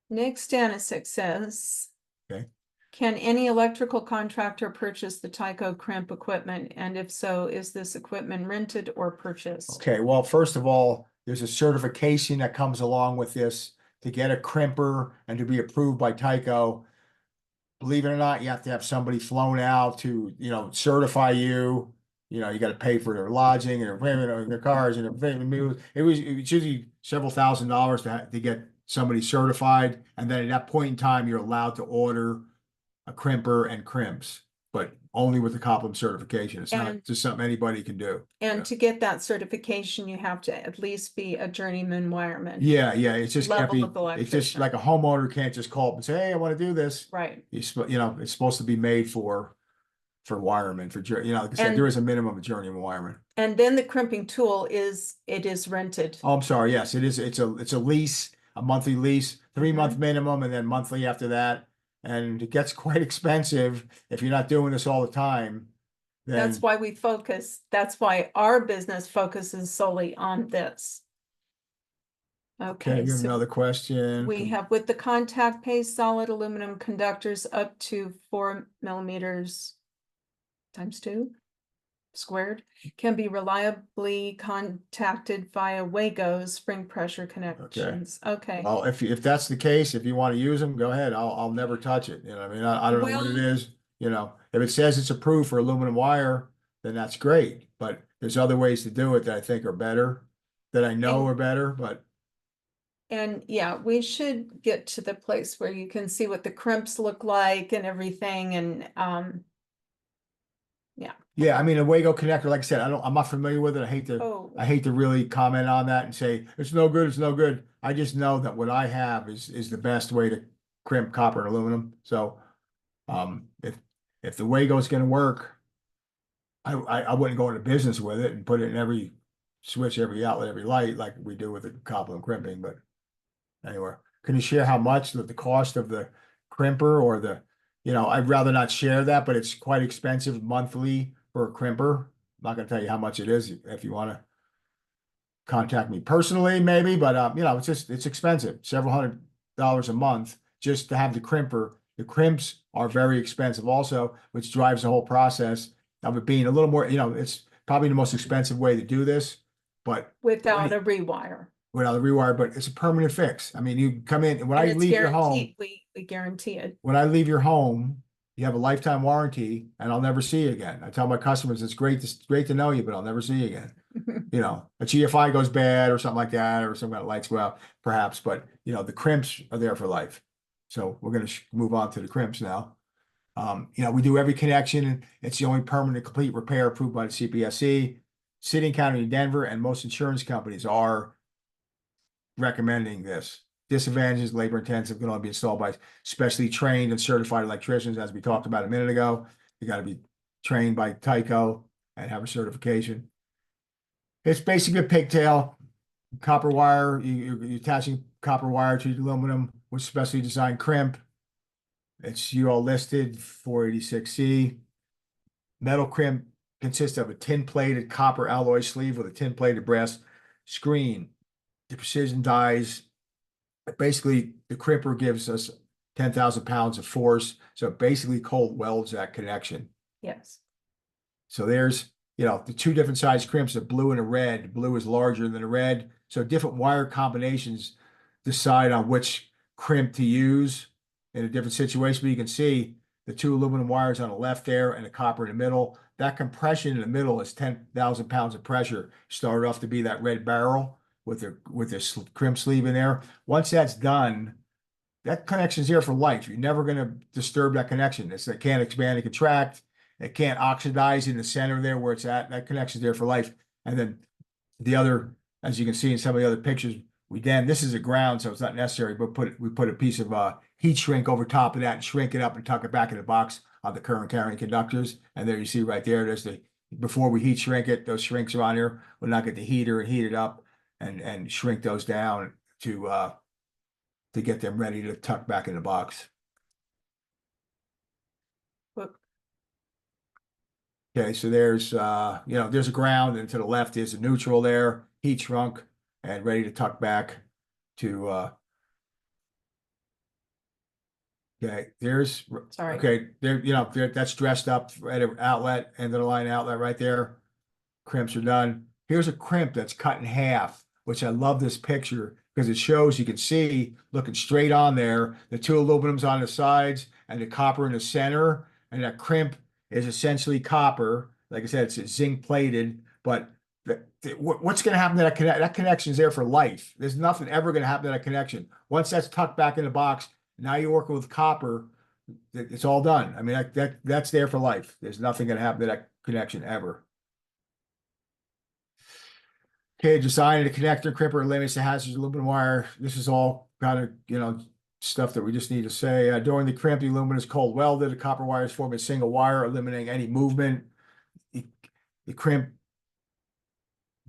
Nick Stanisic says. Okay. Can any electrical contractor purchase the Tyco crimp equipment? And if so, is this equipment rented or purchased? Okay, well, first of all, there's a certification that comes along with this to get a crimper and to be approved by Tyco. Believe it or not, you have to have somebody flown out to, you know, certify you. You know, you got to pay for their lodging and their cars and everything. It was usually several $1,000s to get somebody certified. And then at that point in time, you're allowed to order a crimper and crimps, but only with the COPALUM certification. It's not just something anybody can do. And to get that certification, you have to at least be a journeyman wireman. Yeah, it's just can't Level be, of it's just electrician. like a homeowner can't just call up and say, hey, I want to do this. Right. You know, it's supposed to be made for for wiremen, like I said, And- there is a minimum of journeyman wireman. And then the crimping tool is rented. Oh, I'm sorry. Yes, it is. It's a lease, a monthly lease, 3 month minimum, and then monthly after that. And it gets quite expensive if you're not doing this all the time. That's Then that's why our business focuses solely on this. okay, Okay, you have so another question. we have with the contact paste solid aluminum conductors up to 4 millimeters times 2 squared can be reliably contacted via Wago spring pressure connections. Okay. Well, if that's the case, if you want to use them, go ahead. I'll never touch it. You know what I mean? I don't know what it Well- is. You know, if it says it's approved for aluminum wire, then that's great. But there's other ways to do it that I think are better, that I know And- are better, but And yeah, we should get to the place where you can see what the crimps look like and everything and yeah, I mean, a Wago connector, like I said, I'm not familiar with it. oh, I hate to really comment on that and say it's no good, it's no good. I just know that what I have is the best way to crimp copper and aluminum. So if the Wago is gonna work, I wouldn't go into business with it and put it in every switch, every outlet, every light like we do with the COPALUM crimping, but anyway, can you share how much the cost of the crimper or I'd rather not share that, but it's quite expensive monthly for a crimper. I'm not gonna tell you how much it is if you want to contact me personally, maybe, but it's expensive, several $100s a month just to have the crimper. The crimps are very expensive also, which drives the whole process of it being a little more, it's probably the most expensive way to do this, but without a rewire. without the rewire, but it's a permanent fix. I mean, you come in, when And I it's leave your home, guaranteed. We guarantee it. when I leave your home, you have a lifetime warranty and I'll never see you again. I tell my customers, it's great to know you, but I'll never see you again. A GFI goes bad or something like that, or some kind of lights go out, perhaps, but the crimps are there for life. So we're going to move on to the crimps now. We do every connection, and it's the only permanent complete repair approved by the CPSC. City and County of Denver and most insurance companies are recommending this. Disadvantages, labor intensive, can only be installed by specially trained and certified electricians, as we talked about a minute ago. You got to be trained by Tyco and have a certification. It's basically a pigtail, copper wire. You're attaching copper wire to the aluminum with specially designed crimp. It's UL listed 486C. Metal crimp consists of a tin-plated copper alloy sleeve with a tin-plated brass screen. The precision dies. Basically, the crimper gives us 10,000 pounds of force. So it basically cold welds that connection. Yes. So there's, the two different size crimps, a blue and a red. Blue is larger than a red. So different wire combinations decide on which crimp to use in a different situation. But you can see the two aluminum wires on the left there and the copper in the middle. That compression in the middle is 10,000 pounds of pressure. Started off to be that red barrel with the crimp sleeve in there. Once that's done, that connection's there for life. You're never going to disturb that connection. It can't expand and contract. It can't oxidize in the center there where it's at. That connection's there for life. And then the other, as you can see in some of the other pictures, this is a ground, so it's not necessary, but we put a piece of heat shrink over top of that and shrink it up and tuck it back in the box on the current carrying conductors. And there you see right there's before we heat shrink it, those shrinks are on here. We'll not get the heater and heat it up and shrink those down to get them ready to tuck back in the box. Look, Okay, so there's a ground, and to the left is a neutral there, heat shrunk and ready to tuck back to okay, sorry. okay, that's dressed up at an outlet, end of the line outlet right there. Crimps are done. Here's a crimp that's cut in half, which I love this picture because it shows, you can see looking straight on there, the two aluminums on the sides and the copper in the center. And that crimp is essentially copper. Like I said, it's zinc plated, but what's going to happen to that connection? That connection is there for life. There's nothing ever going to happen to that connection. Once that's tucked back in the box, now you're working with copper. It's all done. I mean, that's there for life. There's nothing going to happen to that connection ever. Okay, design the connector, crimper, limits the hazards, aluminum wire. This is all kind of, stuff that we just need to say. During the crimp, the aluminum is cold welded. The copper wires form a single wire, eliminating any movement. The crimp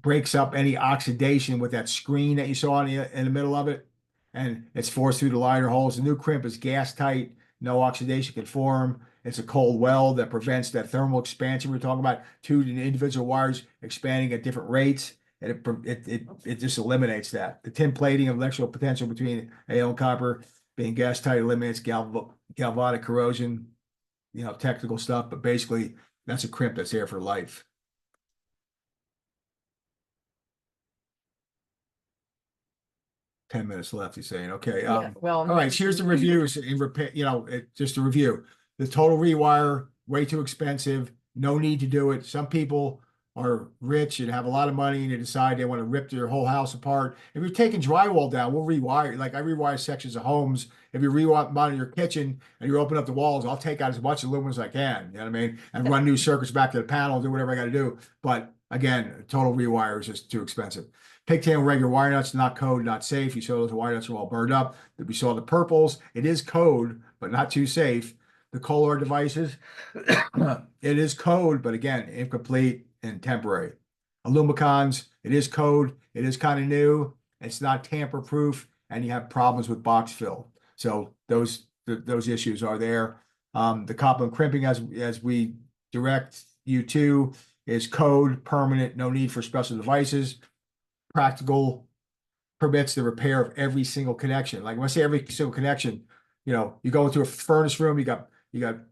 breaks up any oxidation with that screen that you saw in the middle of it, and it's forced through the liner holes. The new crimp is gas tight, no oxidation can form. It's a cold weld that prevents that thermal expansion we're talking about, two individual wires expanding at different rates, and it just eliminates that. The tin plating of electrical potential between AL and copper being gas tight eliminates galvanic corrosion, technical stuff, but basically that's a crimp that's there for life. 10 minutes left, he's saying, okay. Yeah, well, All right, here's the reviews in repair, just a review. The total rewire, way too expensive, no need to do it. Some people are rich and have a lot of money and they decide they want to rip their whole house apart. If you're taking drywall down, we'll rewire. Like I rewire sections of homes. If you rewire your kitchen and you open up the walls, I'll take out as much aluminum as I can, you know what I mean? And run new circuits back to the panel, do whatever I got to do. But again, total rewire is just too expensive. Pigtail regular wire nuts, not code, not safe. You saw those wire nuts are all burned up. We saw the purples. It is code, but not too safe. The Kohler devices, it is code, but again, incomplete and temporary. Alumicons, it is code. It is kind of new. It's not tamper proof, and you have problems with box fill. So those issues are there. The COPALUM crimping, as we direct you to, is code, permanent, no need for special devices. Practical, permits the repair of every single connection. Like when I say every single connection, you go into a furnace room, you got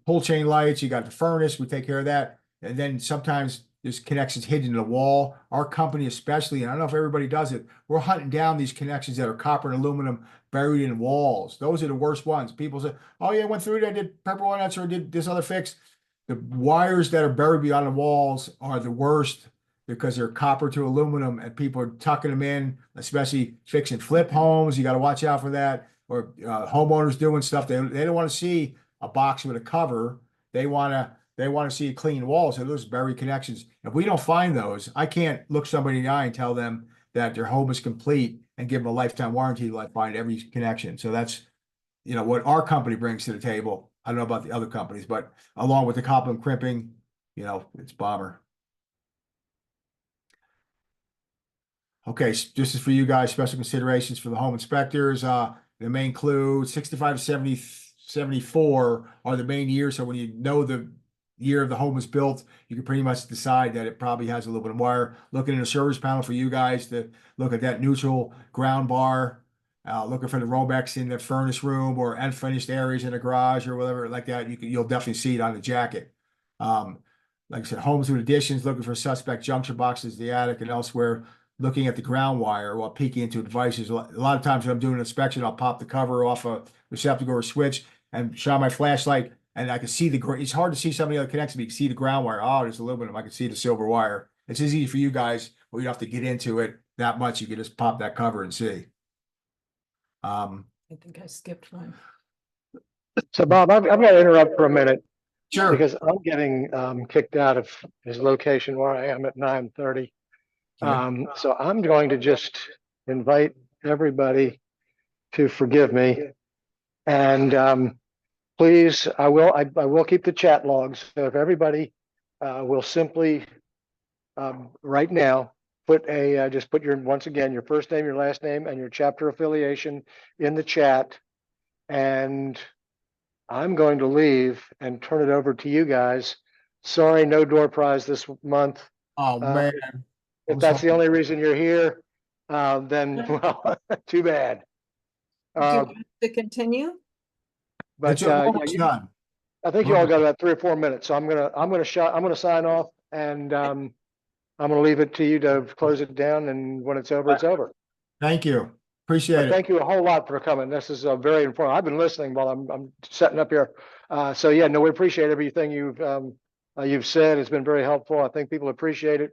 pull chain lights, you got the furnace, we take care of that. And then sometimes there's connections hidden in the wall. Our company especially, and I don't know if everybody does it, we're hunting down these connections that are copper and aluminum buried in walls. Those are the worst ones. People say, oh yeah, I went through there, did pepper wire nuts or did this other fix. The wires that are buried beyond the walls are the worst, because they're copper to aluminum and people are tucking them in, especially fixing flip homes. You got to watch out for that. Or homeowners doing stuff. They don't want to see a box with a cover. They want to see a clean wall. So those buried connections. If we don't find those, I can't look somebody in the eye and tell them that their home is complete and give them a lifetime warranty till I find every connection. So that's, what our company brings to the table. I don't know about the other companies, but along with the COPALUM crimping, it's bomber. Okay, this is for you guys, special considerations for the home inspectors. The main clue, 65 to 74 are the main years. So when you know the year of the home was built, you can pretty much decide that it probably has a little bit of wire. Looking at a service panel for you guys to look at that neutral ground bar, looking for the Romex in the furnace room or unfinished areas in the garage or whatever like that. You'll definitely see it on the jacket. Like I said, homes with additions, looking for suspect junction boxes, the attic and elsewhere. Looking at the ground wire while peeking into devices. A lot of times when I'm doing an inspection, I'll pop the cover off a receptacle or switch and shine my flashlight, and I can see it's hard to see some of the other connections, but you can see the ground wire. Oh, there's a little bit of them. I can see the silver wire. It's as easy for you guys, but you don't have to get into it that much. You can just pop that cover and see. I think I skipped one. So Bob, I'm going to interrupt for a minute Sure. because I'm getting kicked out of his location where I am at 9:30. So I'm going to just invite everybody to forgive me. And please, I will keep the chat logs. So if everybody will simply right now just put once again your first name, your last name, and your chapter affiliation in the chat. And I'm going to leave and turn it over to you guys. Sorry, no door prize this month. Oh man. If that's the only reason you're here, then well, too bad. Do you want to continue? But It's almost done. I think you all got about 3 or 4 minutes, so I'm gonna sign off, and I'm gonna leave it to you to close it down. And when it's over, it's over. Thank you. Appreciate But it. thank you a whole lot for coming. This is very important. I've been listening while I'm setting up here. So yeah, no, we appreciate everything you've said. It's been very helpful. I think people appreciate it.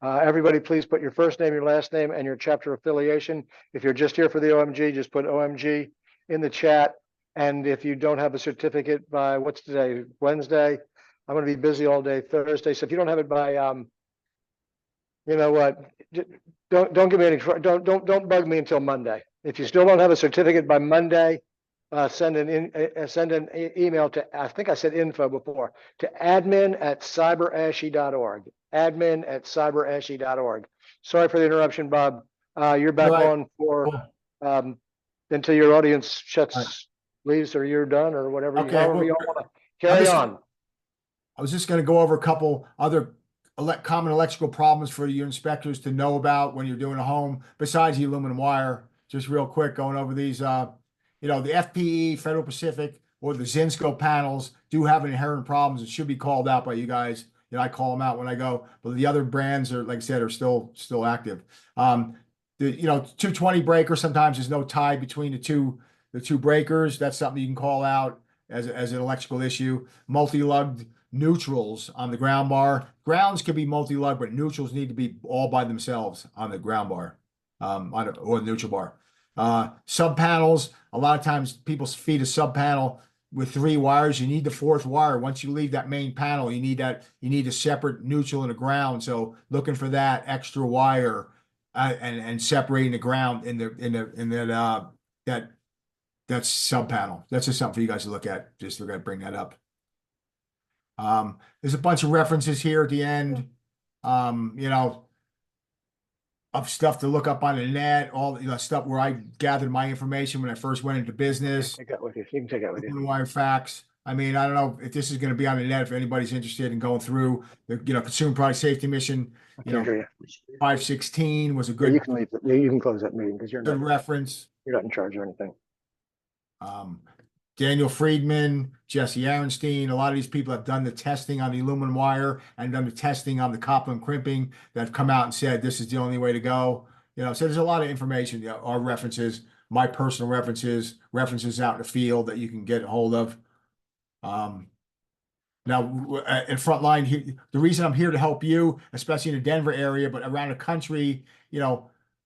Everybody, please put your first name, your last name, and your chapter affiliation. If you're just here for the OMG, just put OMG in the chat. And if you don't have a certificate by, what's today, Wednesday, I'm going to be busy all day Thursday. So if you don't have it by, you know what, don't give me any, don't bug me until Monday. If you still don't have a certificate by Monday, send an email to, I think I said info before, to admin@cyberashy.org, admin@cyberashy.org. Sorry for the interruption, Bob. You're back All right. on for, Cool. until your audience All right. shuts, leaves, or you're done, or whatever, Okay, however well, you all want to carry just- on. I was just gonna go over a couple other common electrical problems for your inspectors to know about when you're doing a home, besides the aluminum wire. Just real quick, going over these, the FPE, Federal Pacific, or the Zinsco panels do have inherent problems. It should be called out by you guys. I call them out when I go, but the other brands are, like I said, are still active. The 220 breaker, sometimes there's no tie between the two breakers. That's something you can call out as an electrical issue. Multi-lugged neutrals on the ground bar. Grounds can be multi-lug, but neutrals need to be all by themselves on the ground bar, or the neutral bar. Sub panels, a lot of times people feed a sub panel with 3 wires. You need the 4th wire. Once you leave that main panel, you need a separate neutral and a ground. So looking for that extra wire, and separating the ground in that sub panel. That's just something for you guys to look at. Just we're gonna bring that up. There's a bunch of references here at the end, of stuff to look up on the net, all stuff where I gathered my information when I first went into business. Take that with you. You can take that with you. Wire facts. I mean, I don't know if this is going to be on the net, if anybody's interested in going through the, Consumer Product Safety Mission, I can't hear you. 516 was a Yeah, good, you can leave. You can close that meeting because you're good not reference. in charge or anything. Daniel Friedman, Jesse Aronstein, a lot of these people have done the testing on the aluminum wire and done the testing on the COPALUM crimping that have come out and said this is the only way to go. So there's a lot of information, our references, my personal references out in the field that you can get a hold of. Now, in Frontline, the reason I'm here to help you, especially in the Denver area, but around the country,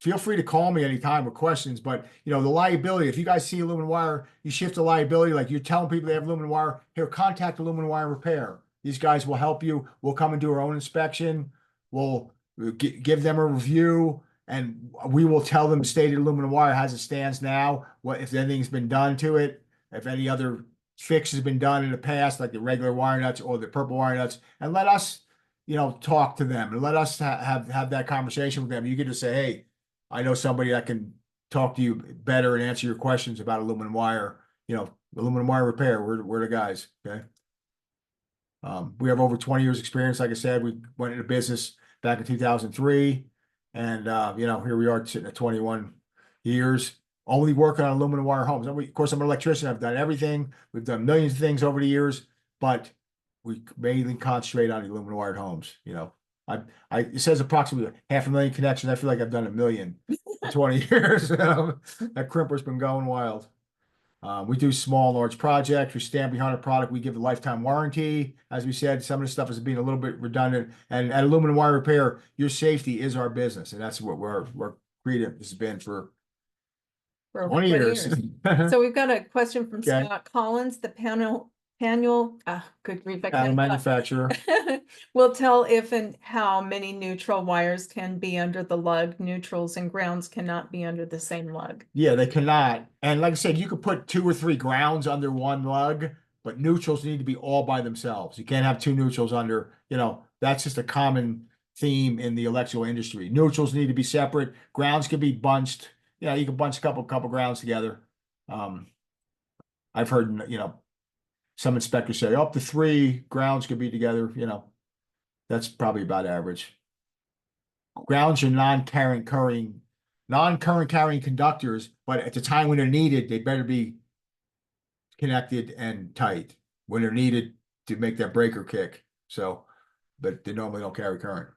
feel free to call me anytime with questions. But the liability, if you guys see aluminum wire, you shift the liability, like you're telling people they have aluminum wire, here, contact Aluminum Wire Repair. These guys will help you. We'll come and do our own inspection. We'll give them a review, and we will tell them the state of aluminum wire as it stands now, what if anything's been done to it, if any other fix has been done in the past, like the regular wire nuts or the purple wire nuts, and let us, talk to them and let us have that conversation with them. You get to say, hey, I know somebody that can talk to you better and answer your questions about aluminum wire. Aluminum Wire Repair. We're the guys. Okay. We have over 20 years experience. Like I said, we went into business back in 2003, and here we are sitting at 21 years, only working on aluminum wire homes. And of course, I'm an electrician. I've done everything. We've done millions of things over the years, but we mainly concentrate on the aluminum wired homes. It says approximately 500,000 connections. I feel like I've done 1 million in 20 years. That crimper's been going wild. We do small and large projects. We stand behind a product. We give a lifetime warranty. As we said, some of the stuff is being a little bit redundant. And at Aluminum Wire Repair, your safety is our business, and that's what we're creative has been for For 20 years. So we've got a question from Okay. Scott Collins, the panel, good grief, I Panel can't talk. manufacturer. Will tell if and how many neutral wires can be under the lug. Neutrals and grounds cannot be under the same lug. Yeah, they cannot. And like I said, you could put 2 or 3 grounds under one lug, but neutrals need to be all by themselves. You can't have 2 neutrals under, that's just a common theme in the electrical industry. Neutrals need to be separate. Grounds can be bunched. You can bunch a couple grounds together. I've heard, some inspectors say up to 3 grounds could be together, that's probably about average. Grounds are non-current carrying conductors, but at the time when they're needed, they better be connected and tight when they're needed to make that breaker kick. So, but they normally don't carry current.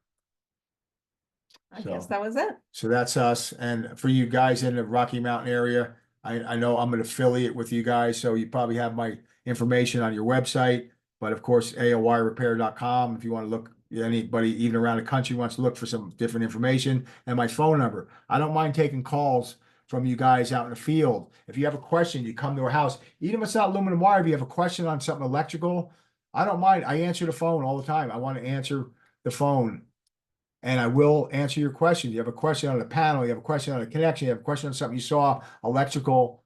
I guess that was it. So that's us. And for you guys in the Rocky Mountain area, I know I'm an affiliate with you guys, so you probably have my information on your website. But of course, aowirerepair.com if you want to look, anybody even around the country wants to look for some different information, and my phone number. I don't mind taking calls from you guys out in the field. If you have a question, you come to our house. Even if it's not aluminum wire, if you have a question on something electrical, I don't mind. I answer the phone all the time. I want to answer the phone. And I will answer your questions. You have a question on the panel, you have a question on a connection, you have a question on something you saw electrical,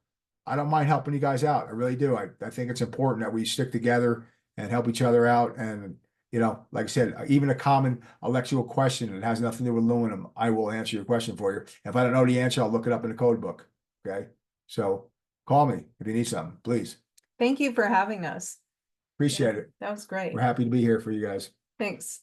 I don't mind helping you guys out. I really do. I think it's important that we stick together and help each other out. And, you know, like I said, even a common electrical question that has nothing to do with aluminum, I will answer your question for you. If I don't know the answer, I'll look it up in the code book. Okay? So call me if you need something, please. Thank you for having us. Appreciate it. That was great. We're happy to be here for you guys. Thanks.